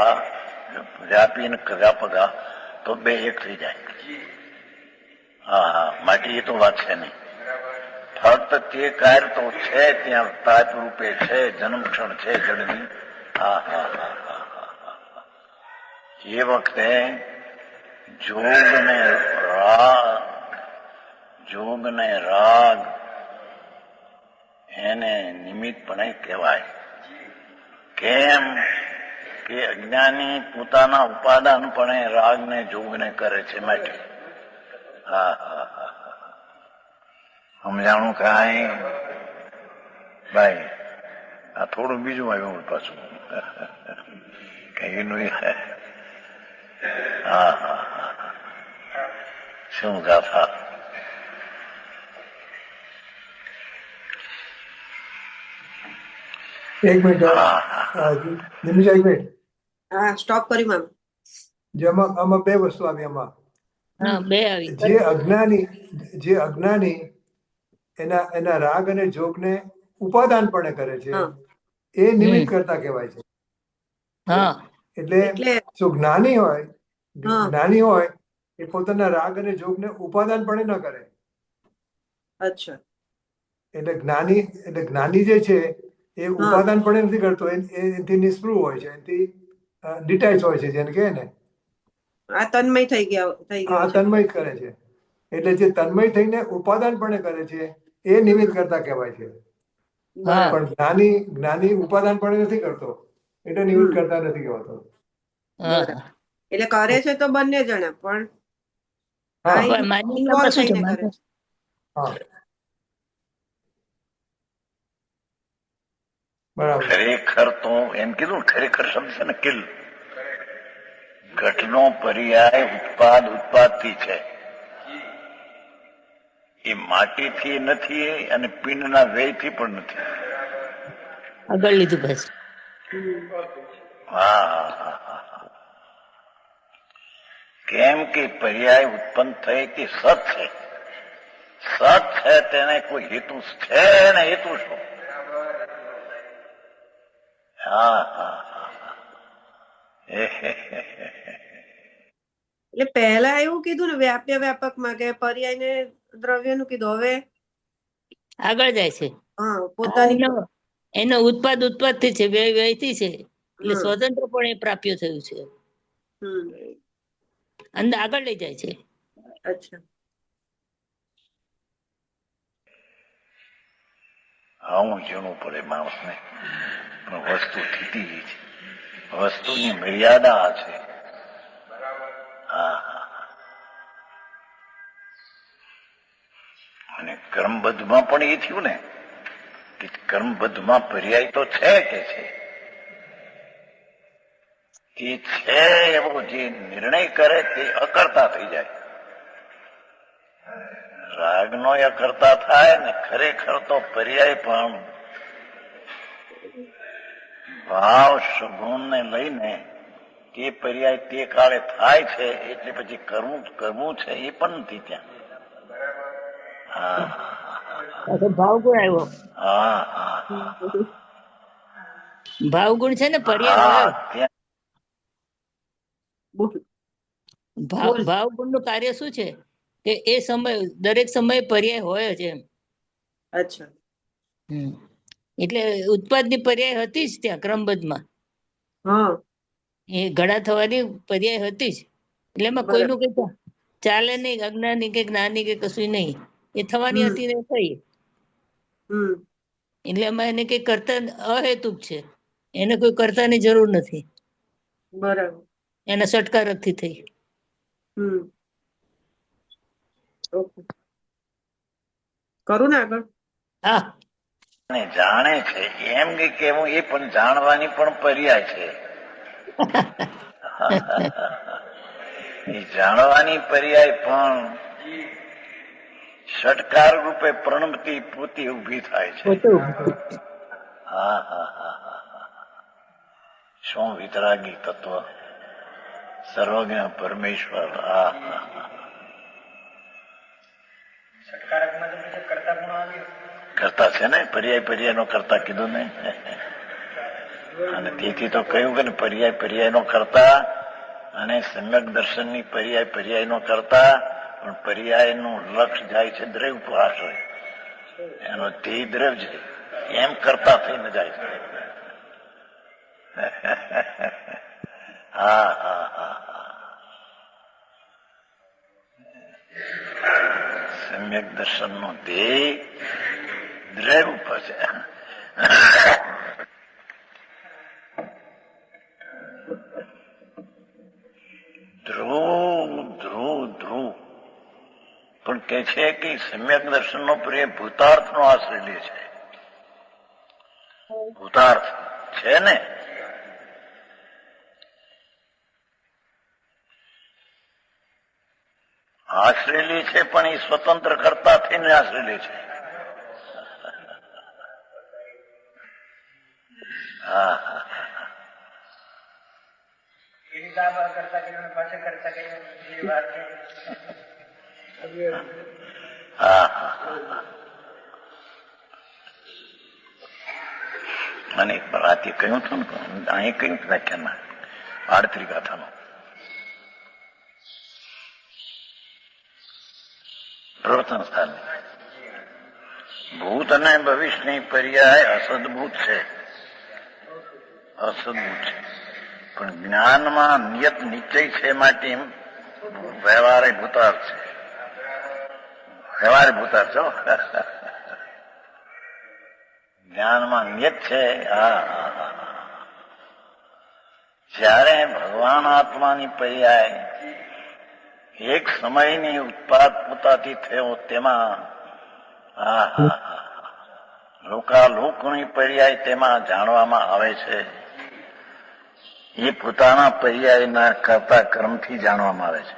व्यापी ને વ્યાપક આ તો બે એક થઈ જાય. હા હા માટે એ તો વાત છે નહીં. ફક્ત તે કાર્ય તો છે ત્યાં તાપ રૂપે છે, જન્મક્ષણ છે જડની. હા હા હા હા હા એ વખતે જોગ ને રાગ એને નિમિત્તપણે કહેવાય. કેમ કે અજ્ઞાની પોતાના ઉપાદાનપણે રાગને જોગને કરે છે માટે. હા હા હા સમજાણું કાંઈ ભાઈ? આ થોડું બીજું આવ્યું પાછું કઈ નું. હા હા હા શું ગાથા? એક મિનિટ નિમિષા, એક મિનિટ. હા સ્ટોપ કર્યું મેમ. જેમાં આમાં બે વસ્તુ આવી. આમાં હા બે આવી. જે અજ્ઞાની એના રાગ અને જોગને ઉપાદાનપણે કરે છે હા. એ નિમિત્ત કરતા કહેવાય છે. હા એટલે એટલે જો જ્ઞાની હા. હોય એ પોતાના રાગ અને જોગને ઉપાદાનપણે ન કરે. અચ્છા. એટલે જ્ઞાની જે છે એ ઉપાદાનપણે નથી કરતો, એથી નિષ્પૃહ હોય છે, એથી ડિટેચ હોય છે, જેને કહે ને આ તન્મય થઈ ગયો આ છે. તન્મય કરે છે. એટલે જે તન્મય થઈને ઉપાદાનપણે કરે છે એ નિમિત્ત કરતા કહેવાય છે. હા બરાબર. પણ જ્ઞાની ઉપાદાનપણે નથી કરતો, એટલે નિમિત્ત કરતા નથી કહેવાતો. બરાબર. હા એટલે કરે છે તો બંને જણા, પણ હા પણ માન્યતામાં ઇન્વોલ્વ શું છે? થઈને કરે છે. હા બરાબર. ખરેખર તો એમ કીધું, ખરેખર શબ્દ છે ને કિલ. ઘટનો પર્યાય ઉત્પાદથી છે. એ માટીથી નથી અને પિંડના વ્યયથી પણ નથી. આગળ લીધું બસ. હા હા હા હા. કેમ કે પર્યાય ઉત્પન્ન થઈ તે સત છે. સત છે તેને કોઈ હેતુ છે ને હેતુ શું? હા હા હા. એટલે પહેલા એવું કીધું ને વ્યાપકમાં કે પર્યાય ને દ્રવ્ય નું કીધું. હવે આગળ જાય છે. હા પોતાની એનો ઉત્પાદથી છે, વ્યયથી છે, એટલે હા. સ્વતંત્રપણે પ્રાપ્ય થયું છે. અંદર આગળ લઈ જાય છે. અચ્છા. આવું જીવવું પડે માણસને, પણ વસ્તુ થતી છે. વસ્તુની મર્યાદા છે. હા હા. અને કર્મબદ્ધમાં પણ એ થયું ને કે કર્મબદ્ધમાં પર્યાય તો છે કે છે. તે છે એવો જે નિર્ણય કરે તે અકર્તા થઈ જાય. રાગનો અકર્તા થાય ને ખરેખર તો પર્યાય પણ ભાવ સગુણને લઈને તે પર્યાય તે કાળે થાય છે, એટલે પછી કરવું છે એ પણ નથી ત્યાં. હા ભાવ ગુણ આવ્યો. હા હા ભાવ ગુણ છે ને પર્યાય હોય. ત્યાં ભાવ ગુણ નું કાર્ય શું છે કે એ સમય દરેક સમયે પર્યાય હોય જ એમ. અચ્છા. એટલે ઉત્પાદની પર્યાય હતી જ ત્યાં ક્રમબદ્ધમાં. હા એ ઘડા થવાની પર્યાય હતી જ. એટલે એમાં બરાબર. કોઈનું કઈ ચાલે નહીં, અજ્ઞાની કે જ્ઞાની કે કશું નહીં, એ થવાની હતી ને થઈ. એટલે એમાં એને કઈ કરતા અહેતુક છે. એને કોઈ કર્તાની જરૂર નથી, બરાબર. એના સટકારકથી થઈ. ઓકે, કરું ને આગળ? હા, જાણે છે એમ કે કેવું એ પણ જાણવાની પણ પર્યાય છે. એ જાણવાની પર્યાય પણ ષટકાર રૂપે પ્રણમતી પૂતિ ઉભી થાય છે. પોતે ઊભું કરે. હા હા હા હા હા. શું વિતરાગી તત્વ, સર્વજ્ઞ પરમેશ્વર. હા હા હા. સટકારકમાં તો પછી કરતા ગુણ આવ્યો. કરતા છે ને, પર્યાય નો કરતા કીધું ને. અને તેથી તો કહ્યું કે પર્યાય નો કરતા અને સમ્યક દર્શનની પર્યાય નો કરતા, પણ પર્યાય નું લક્ષ જાય છે દ્રવ્ય આશ્રય, એનો તે દ્રવ્ય છે, એમ કરતા થઈને જાય છે. હા હા હા હા. સમ્યક દર્શન નો ધ્યેય દ્રવ્ય ઉપર છે. ધ્રુવ પણ કે છે કે સમ્યક દર્શન નો પ્રિય ભૂતાર્થ નો આશ્રય લે છે. ભૂતાર્થ છે ને, આશ્રય લે છે, પણ એ સ્વતંત્ર કરતા થઈને આશ્રય લે છે. હા હા એ રીતે આ કરતા કર્યું પાછળ કરતા કર્યું એ વાત છે. હા હા. મને એક રાતે કહ્યું હતું ને, અહીં કહ્યું વ્યાખ્યાનમાં 38 ગાથાનું પ્રવર્તન સ્થાન, ભૂત અને ભવિષ્યની પર્યાય અસદભૂત છે, અસદભૂત છે, પણ જ્ઞાનમાં નિયત નિશ્ચય છે, માટે વ્યવહારે ભૂતાર્થ છે. વ્યવહારે ભૂતાર્થ છો, જ્ઞાનમાં નિયત છે. જ્યારે ભગવાન આત્માની પર્યાય એક સમયની ઉત્પાદકતાથી થયો, તેમાં લોકાલોકની પર્યાય તેમાં જાણવામાં આવે છે. એ પોતાના પર્યાયના કરતા ક્રમથી જાણવામાં આવે છે.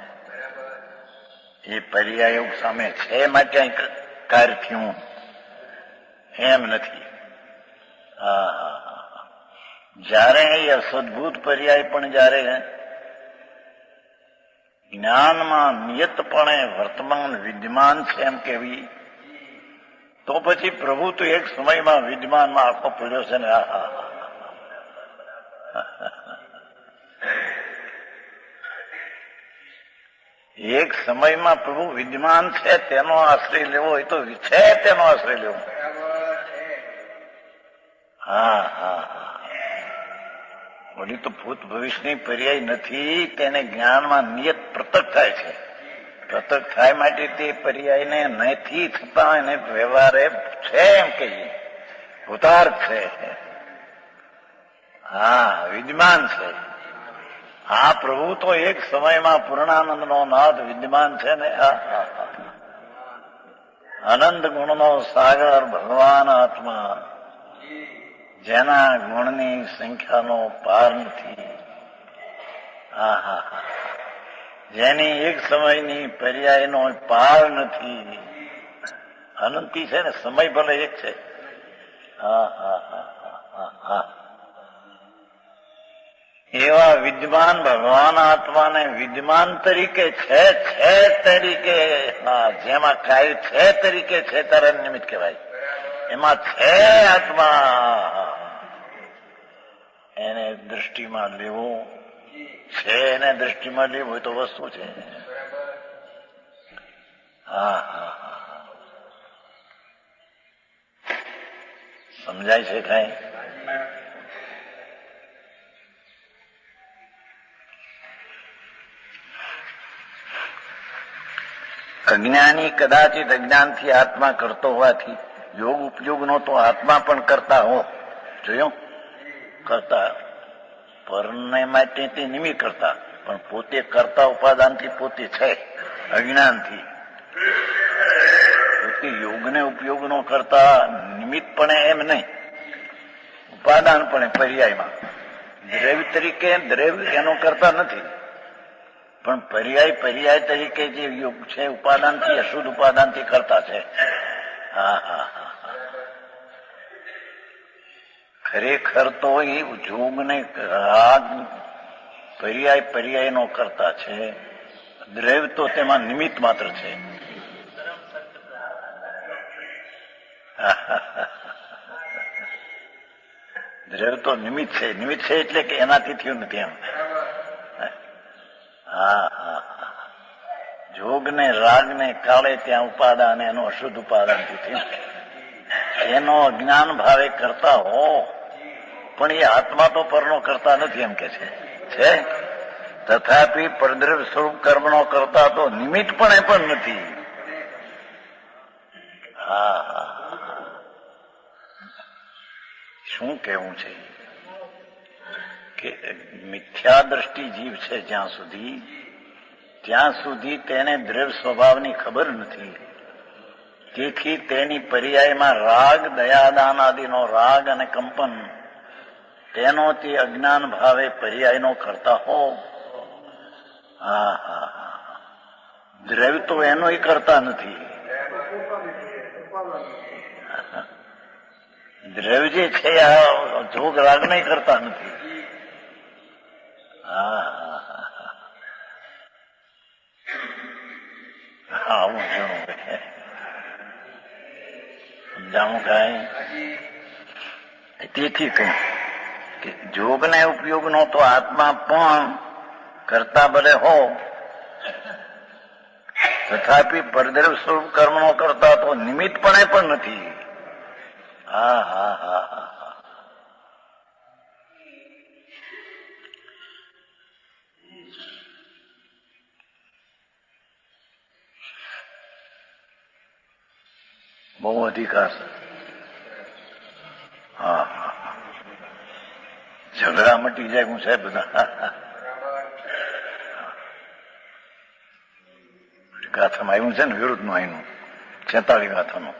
એ પર્યાયો સામે છે માટે કાર્ય થયું એમ નથી. જ્યારે એ અસદભૂત પર્યાય પણ જ્યારે જ્ઞાનમાં નિયતપણે વર્તમાન વિદ્યમાન છે એમ કેવી, તો પછી પ્રભુ તો એક સમયમાં વિદ્યમાનમાં આખો પડ્યો છે ને. એક સમયમાં પ્રભુ વિદ્યમાન છે, તેનો આશ્રય લેવો હોય તો છે તેનો આશ્રય લેવો. હા હા. ઓલી તો ભૂત ભવિષ્યની પર્યાય નથી, તેને જ્ઞાનમાં નિયત પ્રતક થાય છે. પ્રતક થાય માટે તે પર્યાયને નથી થતા એને વ્યવહારે છે એમ કહીએ, ભૂતાર્થ છે. હા, વિદ્યમાન છે. આ પ્રભુ તો એક સમયમાં પૂર્ણાનંદ નો નાથ વિદ્યમાન છે ને. અનંત ગુણનો સાગર ભગવાન આત્મા, જેના ગુણની સંખ્યાનો પાર નથી. જેની એક સમયની પર્યાયનો પાર નથી. અનંતી છે ને, સમય ભલે એક છે. એવા વિદ્યમાન ભગવાન આત્માને વિદ્યમાન તરીકે છે તરીકે, જેમાં કાય છે તરીકે છે ત્યારે નિમિત્ત કહેવાય. એમાં છે આત્મા, એને દૃષ્ટિમાં લેવું છે, એને દૃષ્ટિમાં લેવું હોય તો વસ્તુ છે. સમજાય છે કઈ? અજ્ઞાની કદાચિત અજ્ઞાનથી આત્મા કરતો હોવાથી યોગ ઉપયોગનો તો આત્મા પણ કરતા હો. જોયું? કરતા પરને માટે તે નિમિત્ત કરતા, પણ પોતે કરતા ઉપાદાનથી પોતે છે, અજ્ઞાનથી. પોતે યોગને ઉપયોગનો કરતા નિમિત્તપણે એમ નહીં, ઉપાદાનપણે પર્યાયમાં. દ્રવ્ય તરીકે દ્રવ્ય એનો કરતા નથી, પણ પર્યાય તરીકે જે યોગ છે ઉપાદાનથી, અશુદ્ધ ઉપાદાનથી કરતા છે. હા હા હા, ખરેખર તો એ જોગને રાગ પર્યાયનો કરતા છે. દ્રવ્ય તો તેમાં નિમિત્ત માત્ર છે. દ્રવ્ય તો નિમિત્ત છે. નિમિત્ત છે એટલે કે એનાથી થયું નથી એમ. હા હા, જોગ ને રાગ ને કાળે ત્યાં ઉપાદાન એનો અશુદ્ધ ઉપાદાનથી થયું. એનો અજ્ઞાન ભાવે કરતા હો, પણ એ આત્મા તો પરનો કરતા નથી એમ કે છે. તથાપિ પરદ્રવ્ય સ્વરૂપ કર્મનો કરતા તો નિમિત્તપણે પણ નથી. હા હા, શું કહેવું છે કે મિથ્યા દ્રષ્ટિ જીવ છે ત્યાં સુધી તેને દ્રવ્ય સ્વભાવની ખબર નથી. તેથી તેની પર્યાયમાં રાગ, દયાદાન આદિનો રાગ અને કંપન તેનો તે અજ્ઞાન ભાવે પર્યાયનો કરતા હો. હા હા હા, દ્રવ્ય તો એનોય કરતા નથી. દ્રવ્ય જે છે આ જોગ રાગ નહીં કરતા નથી. હા હા હા, આવું જાણું સમજાણું કાંઈ. તેથી કહું કે જોગ ને ઉપયોગ નો તો આત્મા પણ કરતા ભલે હો, તથાપિ પરદ્રવ્ય સ્વરૂપ કર્મનો કરતા તો નિમિત્તપણે પણ નથી. હા હા હા હા, બહુ અધિકાર છે. હા હા, ઝઘડા મટી જાય હું સાહેબ બધા. ગાથામાં આવ્યું છે ને વિરુદ્ધનું, અહીંનું 46 ગાથાનું.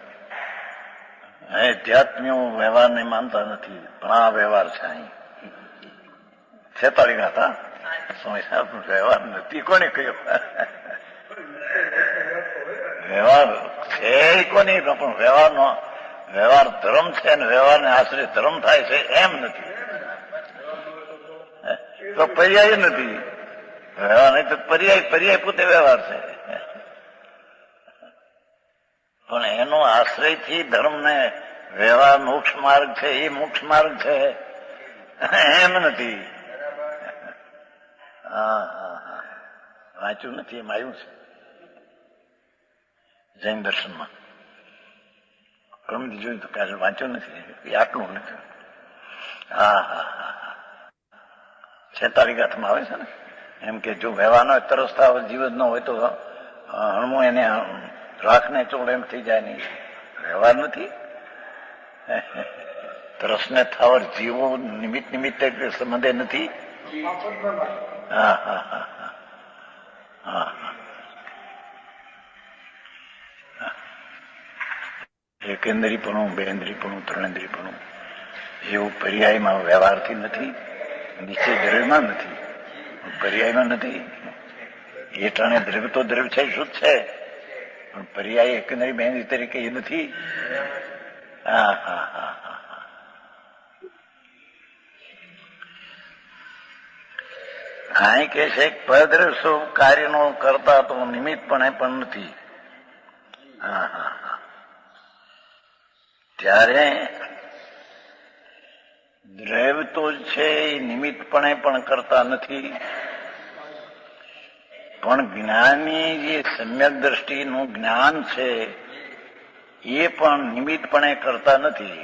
અધ્યાત્મીઓ વ્યવહારને માનતા નથી, પણ આ વ્યવહાર છે. અહીં 46 ગાથા સ્વામી સાહેબ વ્યવહાર નથી કોને કહ્યું? વ્યવહાર છે કોની, પણ વ્યવહાર ધર્મ છે ને વ્યવહારને આશ્રય ધર્મ થાય છે એમ નથી. તો પર્યાય નથી વ્યવહાર, નહીં તો પર્યાય પોતે વ્યવહાર છે. પણ એનો આશ્રયથી ધર્મને વ્યવહાર મોક્ષ માર્ગ છે, એ મોક્ષ માર્ગ છે એમ નથી. હા હા હા, વાંચ્યું નથી, એમ આવ્યું છે જૈન દર્શનમાં. ક્રમથી જોયું તો કાલે વાંચ્યું નથી, એ આટલું નથી. હા હા હા, 46 ગાથામાં આવે છે ને એમ કે જો વ્યવહારનો તરસતા જીવ જ ન હોય તો હણમું એને રાખને ચોડ એમ થઈ જાય નહીં. વ્યવહાર નથી, તરસને થાવર જીવો નિમિત્ત સંબંધે નથી. હા હા હા હા હા, એકેન્દ્રીપણું, બેન્દ્રીપણું, ત્રણેન્દ્રીપણું એવું પર્યાયમાં વ્યવહારથી નથી. નીચે દ્રવ્યમાં નથી, પર્યાયમાં નથી. એ ટાણે દ્રવ્ય તો દ્રવ્ય છે, શુદ્ધ છે, પણ પર્યાય એકંદરી બેન્દ્રી તરીકે એ નથી. હા હા હા હા, અહીં કે છે પરદ્રવ્ય સ્વરૂપ કાર્યનો કરતા તો નિમિત્તપણે પણ નથી. હા હા હા, ત્યારે દ્રવ્ય તો છે એ નિમિત્તપણે પણ કરતા નથી, પણ જ્ઞાની જે સમ્યક દ્રષ્ટિનું જ્ઞાન છે એ પણ નિમિત્તપણે કરતા નથી.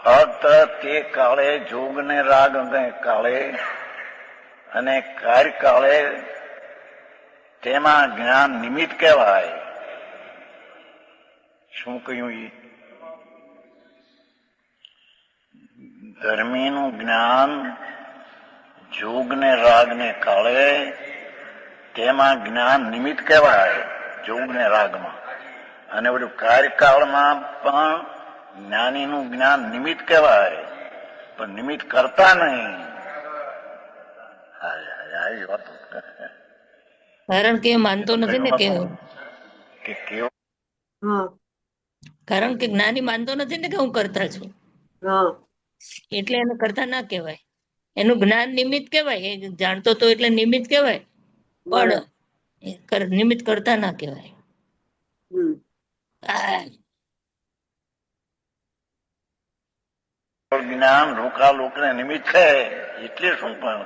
ફક્ત તે કાળે જોગને રાગ કાળે અને કાર્ય કાળે તેમાં જ્ઞાન નિમિત્ત કહેવાય. શું કહ્યું? ધર્મીનું જ્ઞાન જોગ ને રાગ ને કાળે તેમાં જ્ઞાન નિમિત્ત કહેવાય, જોગ ને રાગમાં. અને બધું કાર્યકાળમાં પણ જ્ઞાનીનું જ્ઞાન નિમિત્ત કહેવાય, પણ નિમિત્ત કરતા નહીં. આવી વાત કારણ કે એ માનતો નથી ને કે કેવું હા કારણ કે જ્ઞાની માનતો નથી ને કે હું કરતા છું, હા એટલે એને કરતા ના કહેવાય. એનું જ્ઞાન નિમિત્ત કહેવાય, એ જાણતો તો એટલે નિમિત્ત કહેવાય, પણ બરાબર. એ નિમિત્ત કરતા ના કહેવાય. હમ જ્ઞાન લોકાલોકને નિમિત્ત છે એટલે શું? પણ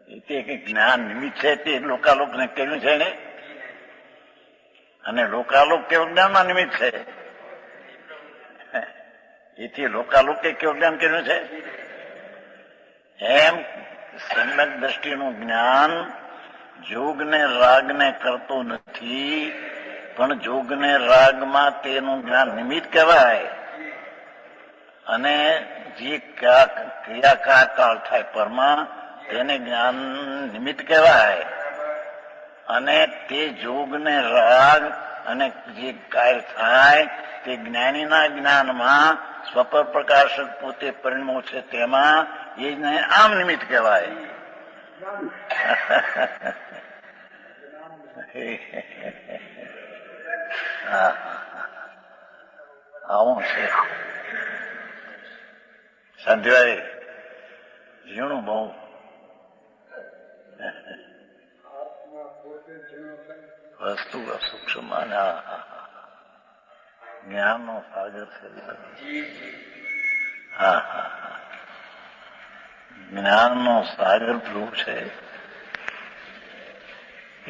એ કે જ્ઞાન નિમિત્ત છે તે લોકાલોકને કહ્યું છે ને, અને લોકાલોક કેવું જ્ઞાનમાં નિમિત્ત છે, એથી લોકાલોકે કેવું જ્ઞાન કર્યું છે. એમ સમ્યક દ્રષ્ટિનું જ્ઞાન જોગ ને રાગ ને કરતું નથી, પણ જોગ ને રાગમાં તેનું જ્ઞાન નિમિત્ત કહેવાય. અને જે ક્રિયાકાળ થાય પરમાં તેને જ્ઞાન નિમિત્ત કહેવાય. અને તે જોગ ને રાગ અને જે કાર્ય થાય તે જ્ઞાનીના જ્ઞાનમાં સ્વપર પ્રકાશક પોતે પરિણમો છે, તેમાં એ આમ નિમિત્ત કહેવાય. આવું છે સંધ્યાએ ઝીણું બહુ વસ્તુ સૂક્ષ્મ અને જ્ઞાનનો સાગર છે. હા હા હા, જ્ઞાનનો સાગર ધ્રુવ છે.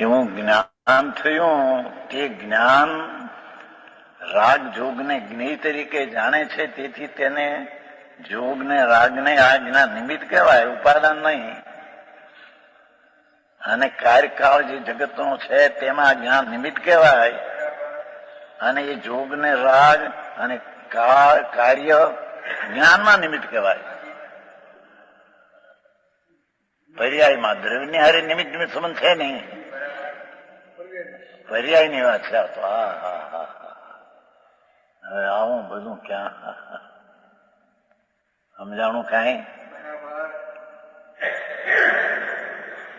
એવું જ્ઞાન થયું, તે જ્ઞાન રાગ જોગ ને જ્ઞેય તરીકે જાણે છે, તેથી તેને જોગ ને રાગ ને આ જ્ઞાન નિમિત્ત કહેવાય, ઉપાદાન નહીં. અને કાર્યકાળ જે જગતનો છે તેમાં જ્ઞાન નિમિત્ત કહેવાય. અને એ જોગ ને રાગ અને કાળ કાર્ય જ્ઞાનમાં નિમિત્ત કહેવાય. પર્યાયમાં દ્રવ્યની હારે નિમિત્ત નિમિત્ત સંબંધ છે નહીં, પર્યાયની વાત છે. તો હા હા હા, હવે આવું બધું ક્યાં સમજાણું કાંઈ?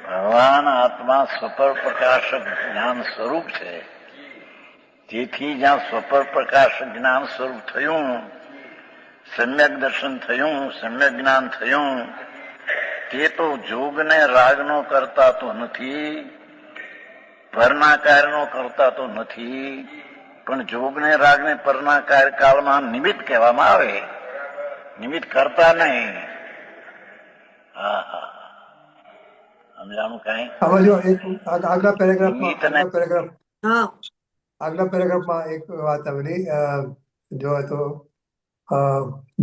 ભગવાન આત્મા સ્વપર પ્રકાશક જ્ઞાન સ્વરૂપ છે, તેથી જ્યાં સ્વપર પ્રકાશક જ્ઞાન સ્વરૂપ થયું, સમ્યક દર્શન થયું, સમ્યક જ્ઞાન થયું, તે તો જોગ ને રાગનો કરતા તો નથી, પરના કાર્યનો કરતા તો નથી, પણ જોગ ને રાગ ને પરના કાર્યકાળમાં નિમિત્ત કહેવામાં આવે, નિમિત્ત કરતા નહીં. હા હા, સમજાણું કઈ? આમાં જો એક આગલા પેરેગ્રાફમાં એક વાત આવેલી, જો તો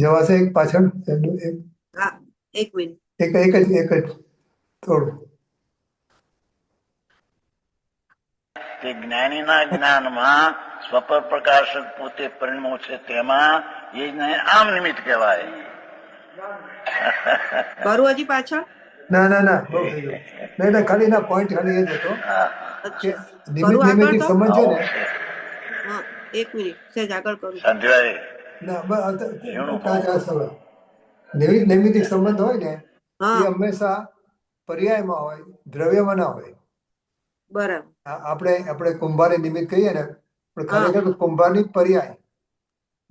જવાશે એક પાછળ હા, એક મિનિટ. એક જ થોડું. તે જ્ઞાનીના જ્ઞાનમાં સ્વપર પ્રકાશક પોતે પરિણમો છે, તેમાં એ આમ નિમિત્ત કહેવાય. કરું હજી પાછળ? ના બહુ થઈ ગયું. નહીં ખાલી ના પોઈન્ટ ખાલી એ જ હતો કે નિમિત્ત કરું આગળ નિમિત્તિક તો? સંબંધ છે ને. હા, એક મિનિટ, સહેજ આગળ કરું. સંધ્યાએ નિમિત્ત નૈમિતિક સંબંધ હોય ને, હા, એ હંમેશા પર્યાયમાં હોય, દ્રવ્યમાં ના હોય. બરાબર. આપણે કુંભારે નિમિત્ત કહીએ ને, પણ ખરેખર કુંભારની પર્યાય,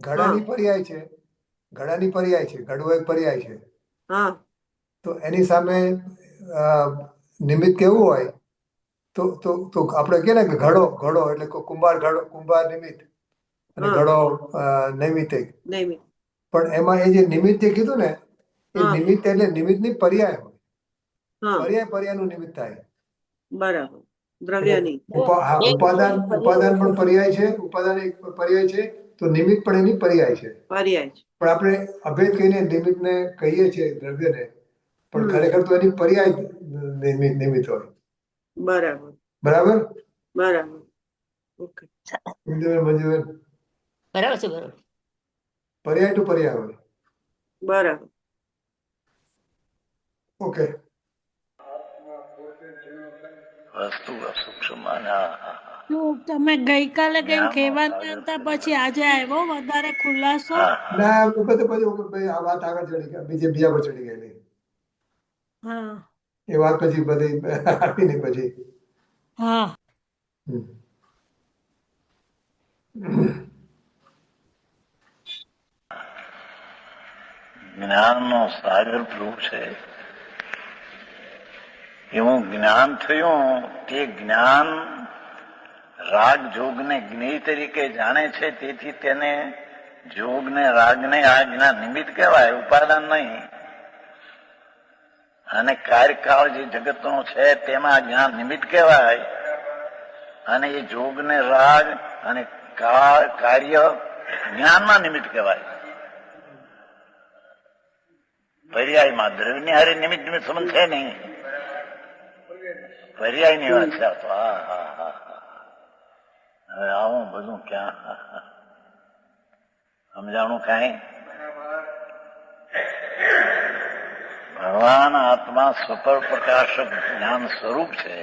ઘડાની પર્યાય છે, ઘડાની પર્યાય છે, ઘડવો એક પર્યાય છે. હા, તો એની સામે નિમિત્ત કેવું હોય તો આપણે કહે ને કે ઘડો એટલે કુંભાર નિમિત્ત અને ઘડો નૈમિતિક. નહીં. પણ એમાં એ જે નિમિત્ત જે કીધું ને, એ નિમિત્ત એટલે નિમિત્તની પર્યાય હોય, પર્યાયનું નિમિત્ત થાય. બરાબર. દ્રવ્યની. ઉપાદાન પણ પર્યાય છે, ઉપાદાન એક પર્યાય છે, તો નિમિત્ત પણ એની પર્યાય છે. પર્યાય છે. પણ આપણે અભેદ કહીને નિમિત્તને કહીએ છીએ દ્રવ્યને, પણ ખરેખર તો એની પર્યાય નિમિત્ત હોય. બરાબર. બરાબર. ઓકે. બરાબર છે, બરાબર. પર્યાય ટુ પર્યાય હોય. બરાબર. ઓકે. વસ્તુ સૂક્ષ્મ અને શું તમે ગઈકાલે કઈ જ્ઞાનનો કહેવાના સાગર હતા, છે. પછી આજે આવ્યો વધારે ખુલાસો? ના પછી આ વાત આગળ ચડી ગઈ, બીજા પર ચડી ગયેલી. હા એ વાત પછી બધી આપી નહીં પછી. હા હમ. જ્ઞાનનો સાગર પ્રભુ છે. એવું જ્ઞાન થયું તે જ્ઞાન રાગ જોગને જ્ઞેય તરીકે જાણે છે, તેથી તેને જોગને રાગને આ જ્ઞાન નિમિત્ત કહેવાય, ઉપાદાન નહીં. અને કાર્યકાળ જે જગતનો છે તેમાં જ્ઞાન નિમિત્ત કહેવાય, અને એ જોગને રાગ અને કાળ કાર્ય જ્ઞાનમાં નિમિત્ત કહેવાય. પર્યાયમાં દ્રવ્યની હારે નિમિત્ત નિમિત્ત સંબંધ છે નહીં, પર્યાયની વાત છે. તો હા હા હા હવે આવું બધું ક્યાં સમજાણું કાંઈ? ભગવાન આત્મા સ્વપર પ્રકાશક જ્ઞાન સ્વરૂપ છે.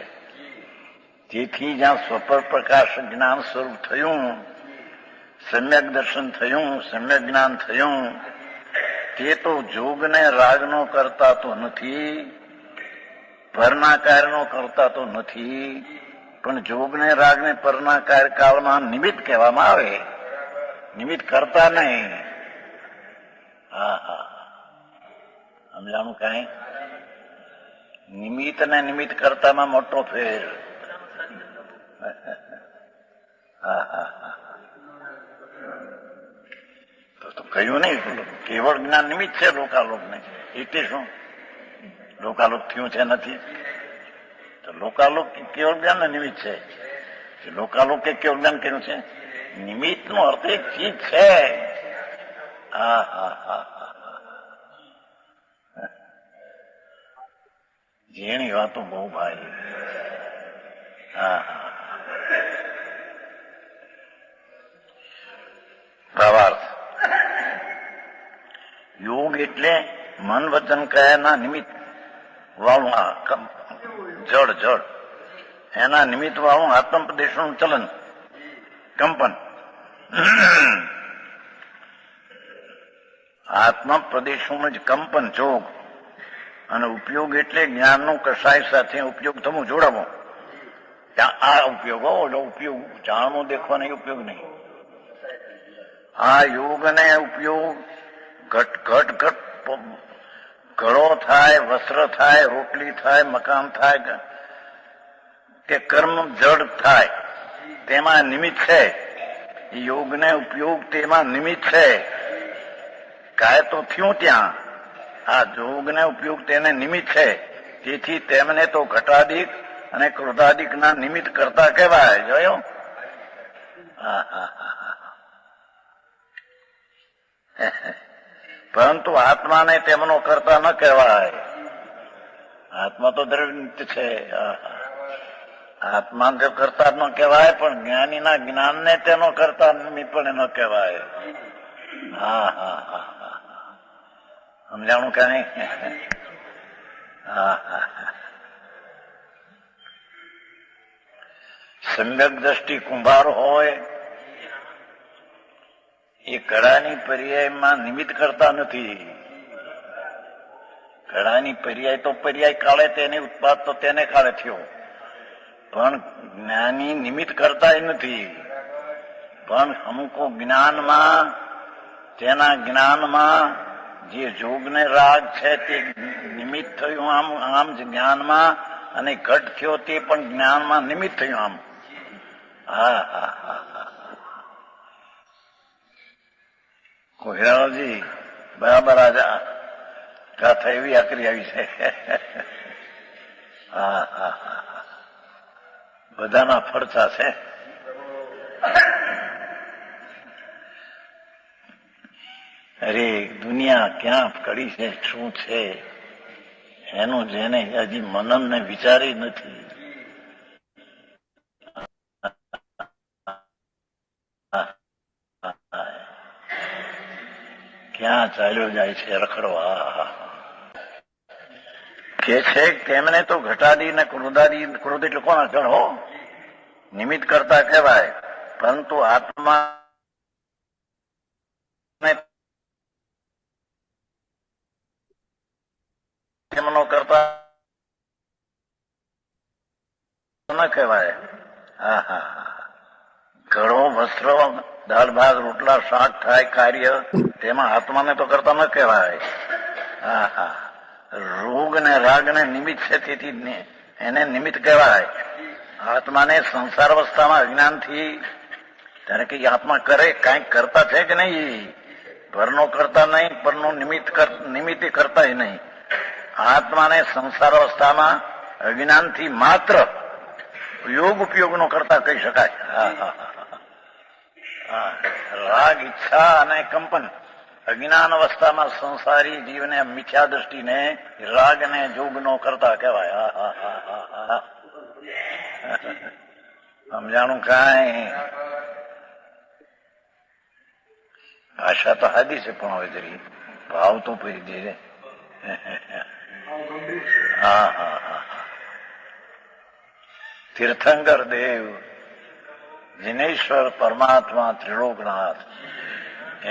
તેથી જ્યાં સ્વપર પ્રકાશક જ્ઞાન સ્વરૂપ થયું, સમ્યક દર્શન થયું, સમ્યક જ્ઞાન થયું, તે તો જોગને રાગનો કરતા તો નથી, પરના કાર્યનો કરતા તો નથી, પણ જોગને રાગને પરના કાર્ય કાળમાં નિમિત્ત કહેવામાં આવે, નિમિત્ત કરતા નહીં. હા હા સમજાણું કાંઈ? નિમિત્ત ને નિમિત્ત કરતામાં મોટો ફેર. હા હા હા તો કહ્યું નહીં, કેવળ જ્ઞાન નિમિત્ત છે લોકાલોકને. એટલે શું લોકાલોક થયું છે નથી? તો લોકાલોક કેવળ જ્ઞાન નિમિત્ત છે. લોકાલોકે કેવળ જ્ઞાન કર્યું છે. નિમિત્ત નો અર્થ એક ચીજ છે. હા હા હા જેની વાતો બહુ ભાઈ. હા હા ભાવાર્થ. યોગ એટલે મન વચન કાયાના નિમિત્ત વાળું જળ જળ એના નિમિત્ત વાળું આત્મ પ્રદેશનું ચલન, કંપન. આત્મા પ્રદેશોનું જ કંપન જોગ. અને ઉપયોગ એટલે જ્ઞાનનો કસાય સાથે ઉપયોગ થવો, જોડાવો. આ ઉપયોગ, ઓલો ઉપયોગ જાણવો દેખવાનો ઉપયોગ નહીં. આ યોગ અને ઉપયોગ ઘટ ઘટ ઘટ ઘડો થાય, વસ્ત્ર થાય, રોટલી થાય, મકાન થાય કે કર્મ જડ થાય, તેમાં નિમિત્ત છે. યોગને ઉપયોગ તેમાં નિમિત્ત છે. કાય તો થયું ત્યાં, આ જોગને ઉપયોગ તેને નિમિત્ત છે. તેથી તેમને તો ઘટાદિક અને ક્રોધાદિક ના નિમિત્ત કરતા કહેવાય. જોયો? હા હા હા પરંતુ આત્માને તેમનો કરતા ન કહેવાય. આત્મા તો દ્રવ્ય છે. આત્મા તો કરતા ન કહેવાય, પણ જ્ઞાનીના જ્ઞાનને તેનો કરતા નિમિત્તપણે ન કહેવાય. હા હા હા હા સમજાણું કે નહીં? હા હા સમ્યક દ્રષ્ટિ કુંભાર હોય એ કળાની પર્યાયમાં નિમિત્ત કરતા નથી. કળાની પર્યાય તો પર્યાય કાળે તેની ઉત્પાદ તો તેને કાળે થયો, પણ જ્ઞાની નિમિત્ત કરતા નથી. પણ અમુકો જ્ઞાનમાં, તેના જ્ઞાનમાં જે જોગને રાગ છે તે નિમિત્ત થયું આમ, આમ જ જ્ઞાનમાં, અને ઘટ થયો તે પણ જ્ઞાનમાં નિમિત્ત થયું આમ. હા હા હા હા કોહિરાજી બરાબર આ ગાથા એવી આકરી આવી છે. હા હા હા બધાના ફરતા છે. અરે દુનિયા ક્યાં કડી છે, શું છે એનું જેને હજી મનન ને વિચારી નથી. ત્યાં ચાલ્યો જાય છે રખડવા. કે છે તેમને તો ઘટાદી ને ક્રોધાદી, ક્રોધ એટલે કોના જળો નિમિત્ત કરતા કહેવાય, પરંતુ આત્મા તેમનો કરતા ન કહેવાય. ઘડો, વસ્ત્ર, દાળ ભાત, રોટલા, શાક થાય કાર્ય, તેમાં આત્માને તો કરતા ન કહેવાય. રોગ ને રાગ ને નિમિત્ત છે, તેથી એને નિમિત્ત કહેવાય. આત્માને સંસાર અવસ્થામાં અજ્ઞાનથી, ત્યારે કે આત્મા કરે કાંઈક કરતા છે કે નહીં, પરનો કરતા નહીં, પરનું નિમિત્ત કરતા નહીં. આત્માને સંસાર અવસ્થામાં અજ્ઞાનથી માત્ર યોગ ઉપયોગનો કરતા કહી શકાય. રાગ, ઈચ્છા અને કંપન અજ્ઞાન અવસ્થામાં સંસારી જીવને મિથ્યા દ્રષ્ટિને રાગ ને જોગનો કરતા કહેવાય. સમજાણું કાંઈ? ભાષા તો હાદી છે, પણ હવે જરી ભાવ તો પડી દે. તીર્થંકર દેવ, જિનેશ્વર પરમાત્મા, ત્રિલોકનાથ,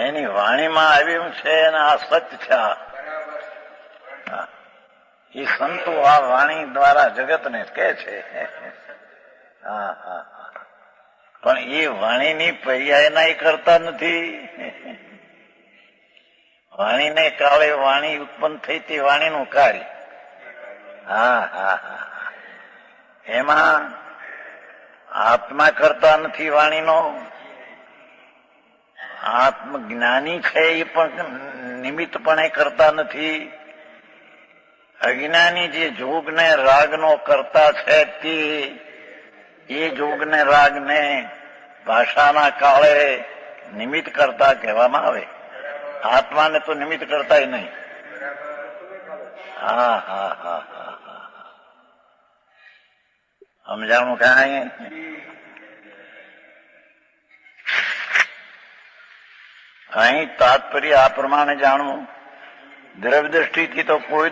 એની વાણીમાં આવ્યું છે અને આ સત્ય છે. એ સંતો આ વાણી દ્વારા જગતને કહે છે. પણ એ વાણીની પર્યાયના કરતા નથી. વાણીને કાળે વાણી ઉત્પન્ન થઈ તે વાણીનું કાર્ય. એમાં આત્મા કરતા નથી વાણીનો. આત્મજ્ઞાની છે એ પણ નિમિત્તપણે કરતા નથી. અજ્ઞાની જે જોગ ને રાગનો કરતા છે તે એ જોગ ને રાગ ને ભાષાના કાળે નિમિત્ત કરતા કહેવામાં આવે. આત્માને તો નિમિત્ત કરતા નહીં. સમજાણું કાંઈ? અહીં તાત્પર્ય આ પ્રમાણે જાણવું. દ્રવ્ય દ્રષ્ટિથી તો કોઈ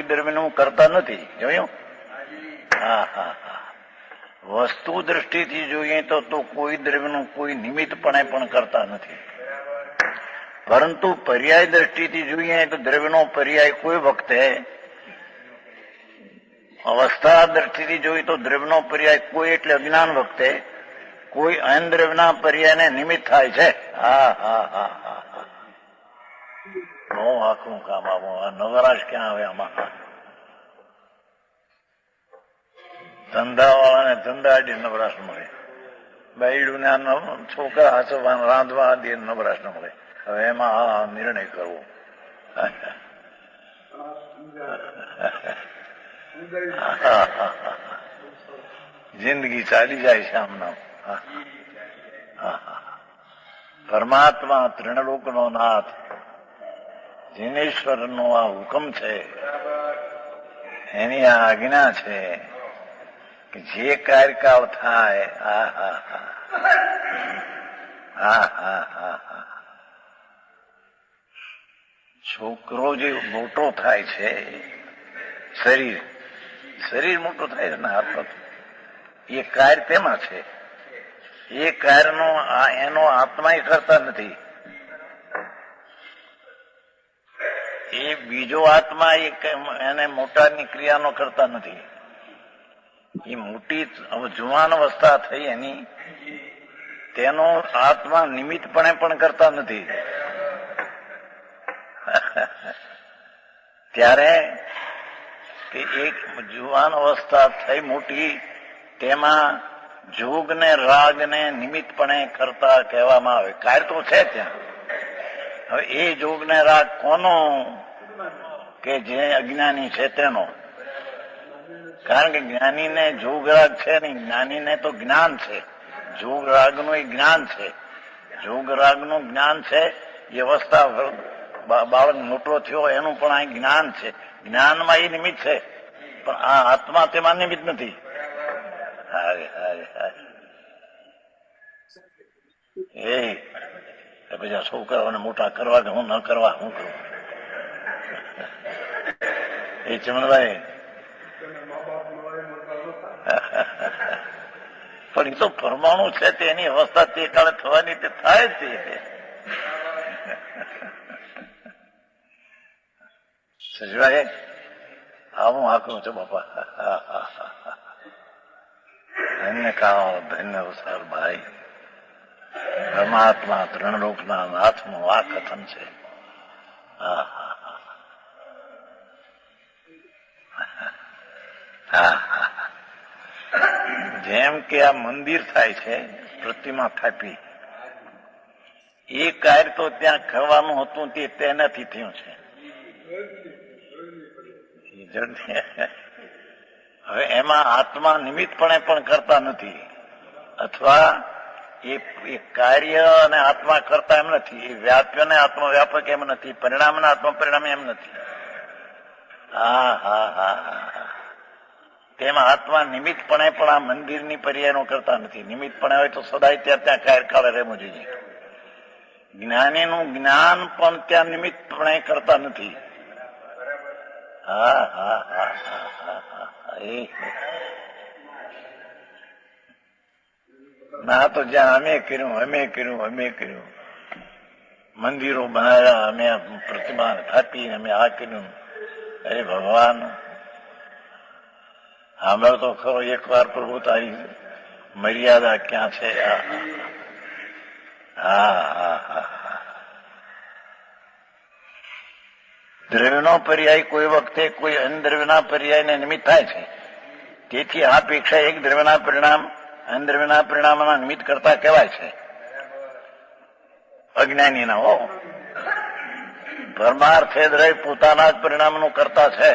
દ્રવ્યનું કરતા નથી. જોયું? વસ્તુ દ્રષ્ટિથી જોઈએ તો કોઈ દ્રવ્યનું કોઈ નિમિત્તપણે પણ કરતા નથી. પરંતુ પર્યાય દ્રષ્ટિથી જોઈએ તો દ્રવ્યનો પર્યાય કોઈ વખતે, અવસ્થા દ્રષ્ટિથી જોઈએ તો દ્રવ્યનો પર્યાય કોઈ એટલે અજ્ઞાન વખતે કોઈ અન દ્રવ્યના પર્યાયને નિમિત્ત થાય છે. બહુ આખું કામ આવું. નવરાશ ક્યાં આવે આમાં? ધંધા વાળાને ધંધા આડી નવરાશ મળે, બાયડું ને છોકરા હાચવા રાંધવા આદિ નવરાશ ન મળે. હવે એમાં આ નિર્ણય કરવો. જિંદગી ચાલી જાય છે આમ નામ. પરમાત્મા ત્રિણલોકનો નાથ જીનેશ્વર નો આ હુકમ છે, એની આ આજ્ઞા છે કે જે કાર્યકાળ થાય છોકરો જે મોટો થાય છે, શરીર મોટું થાય છે ને હાથ, એ કાર્ય તેમાં છે. એ કાર્યનો એનો આત્મા કરતા નથી. એ બીજો આત્મા એને મોટાની ક્રિયાનો કરતા નથી. એ મોટી જુવાન અવસ્થા થઈ એની, તેનો આત્મા નિમિત્તપણે પણ કરતા નથી. ત્યારે કે એક જુવાન અવસ્થા થઈ મોટી, તેમાં જોગ ને રાગ ને નિમિત્તપણે કરતા કહેવામાં આવે. કાર્ય તો છે ત્યાં. હવે એ જોગ ને રાગ કોનો? કે જે અજ્ઞાની છે તેનો. કારણ કે જ્ઞાનીને જોગ રાગ છે નહીં, જ્ઞાનીને તો જ્ઞાન છે. જોગ રાગનું એ જ્ઞાન છે. જોગ રાગનું જ્ઞાન છે. એ અવસ્થા બાળક મોટો થયો એનું પણ આ જ્ઞાન છે. જ્ઞાનમાં એ નિમિત્ત છે, પણ આ આત્મા તેમાં નિમિત્ત નથી. હારે હારે હારે. પછી આ છોકરાઓને મોટા કરવા કે હું ન કરવા શું કરું? એ ચમનભાઈ પણ એ તો પરમાણુ છે તેની અવસ્થા તે કાળે થવાની તે થાય જ તે. સજવાય હું હાકું છું બાપા. ધન્ય કાળ ધન્ય અવસર ભાઈ. પરમાત્મા ત્રણલોકના નાથનું આ કથન છે. જેમ કે આ મંદિર થાય છે પ્રતિમા થાપી, એ કાર્ય તો ત્યાં કરવાનું હતું તે નથી થયું છે. હવે એમાં આત્મા નિમિત્તપણે પણ કરતા નથી, અથવા એ કાર્ય અને આત્મા કરતા એમ નથી, એ વ્યાપ્ય ને આત્મવ્યાપક એમ નથી, પરિણામ ને આત્મ પરિણામ એમ નથી. તેમાં આત્મા નિમિત્તપણે પણ આ મંદિરની પર્યાયનો કરતા નથી. નિમિત્તપણે હોય તો સદાય ત્યાં કાર્યકાળે રહેવું જોઈએ. જ્ઞાનીનું જ્ઞાન પણ ત્યાં નિમિત્તપણે કરતા નથી. ના તો જ્યાં અમે કર્યું મંદિરો બનાવ્યા, અમે પ્રતિમા થાપી, અમે આ કર્યું. અરે ભગવાન, અમે તો ખરો એક વાર પ્રભુ તારી મર્યાદા ક્યાં છે? દ્રવ્યનો પર્યાય કોઈ વખતે કોઈ અનદ્રવ્યના પર્યાયને નિમિત્ત થાય છે. તેથી આ અપેક્ષા એક દ્રવ્યના પરિણામ અનદ્રવ્યના પરિણામના નિમિત્ત કરતા કહેવાય છે. અજ્ઞાનીના હો, પરમાર્થે દ્રવ્ય પોતાના જ પરિણામનું કરતા છે.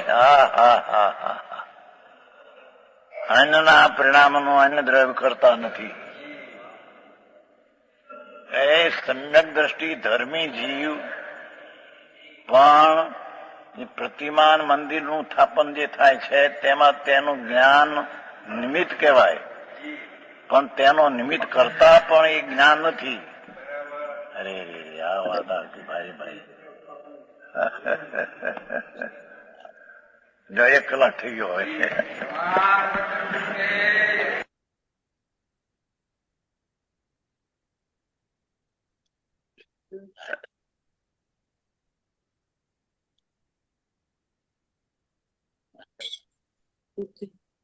અન્યના પરિણામનું અન્ય દ્રવ્ય કરતા નથી. એ સમ્યક દ્રષ્ટિ ધર્મી જીવ પણ પ્રતિમાન મંદિરનું સ્થાપન જે થાય છે તેમાં તેનું જ્ઞાન નિમિત્ત કહેવાય, પણ તેનો નિમિત્ત કરતા પણ એ જ્ઞાન નથી. અરે આ વાત આવતી ભાઈ. જો 1 કલાક થઈ ગયો હોય.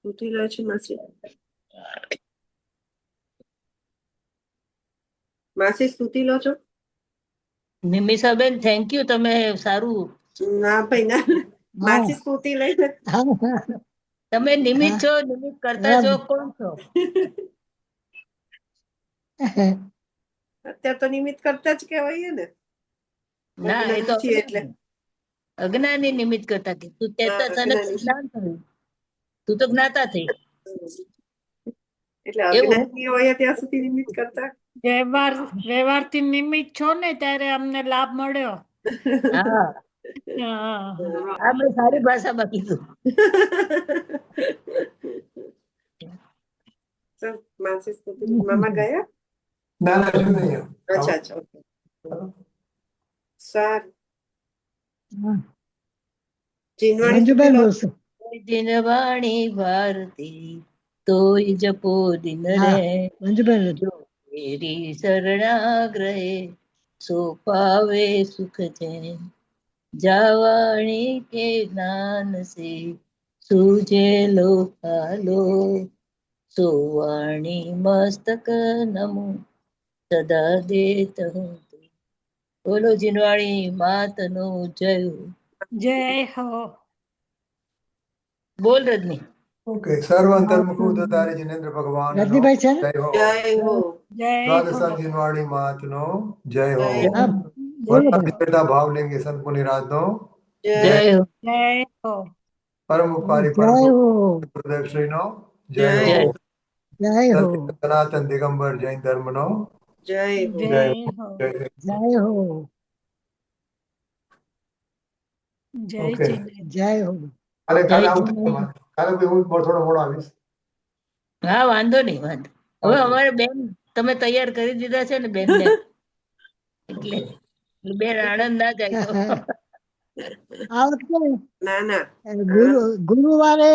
ઉઠી લે છે માસી. માસી સ્તુતિ લો છો? નિમિષાબેન થેન્ક યુ, તમે સારું. ના ભાઈ ના, માસી સ્તુતિ લઈને. તમે નિમિત્ત છો, નિમિત્ત કરતા છો, કોણ છો? અત્યારે તો નિમિત્ત કરતા જ કહેવાય ને. ના, એ તો એટલે અજ્ઞાની નિમિત્ત કરતા. તું કહેતા તને જ્ઞાન થયું, તું તો જ્ઞાતા થઈ. એટલે અજ્ઞાની હોય ત્યાં સુધી નિમિત્ત કરતા. વ્યવહારથી નિમિત્ત છો ને ત્યારે અમને લાભ મળ્યો. આપણે સારી ભાષામાં કીધું. માસી સ્તુતિ મામા ગયા? ના શું નહીં. અચ્છા સારું. મંજુબેન બોલશે. દિનવાણી ભારતી તોય જપો દિન રે, મંજુબેન તેરી શરણાગ્રહે સો પાવે સુખ છે. જાવાણી કે જ્ઞાન સે સૂજે લોકાલો, સોવાણી મસ્તક નમો સદા દેત હું. બોલો જીનવાણી માતનો જય. જય હો. બોલ રજની. ઓકે. સર્વાંતર્મુખ તારે જિનેન્દ્ર ભગવાન રજનીભાઈ છે ને? જય હો. દ્વાદશાંત જીનવાણી માતનો જય હો. જય વરદાન ભાવ લેંગે સંત મુનિ રાજનો જય હો. જય હો. પરમ ઉપકારી જય પરમ હો. ગુરુદેવ શ્રીનો જય જય હો. જય હો. સનાતન દિગંબર જૈન ધર્મનો જય હો. જય હો. જય હો. જય ઓકે. ચિંતન. જય હો. કાલે હું થોડો મોડો આવીશ. હા, વાંધો નહીં, વાંધો. હવે અમારે બેન તમે તૈયાર કરી દીધા છે ને બેન ને, એટલે બેન આણંદ ના જાય તો આ વખતે ના ના ગુરુવારે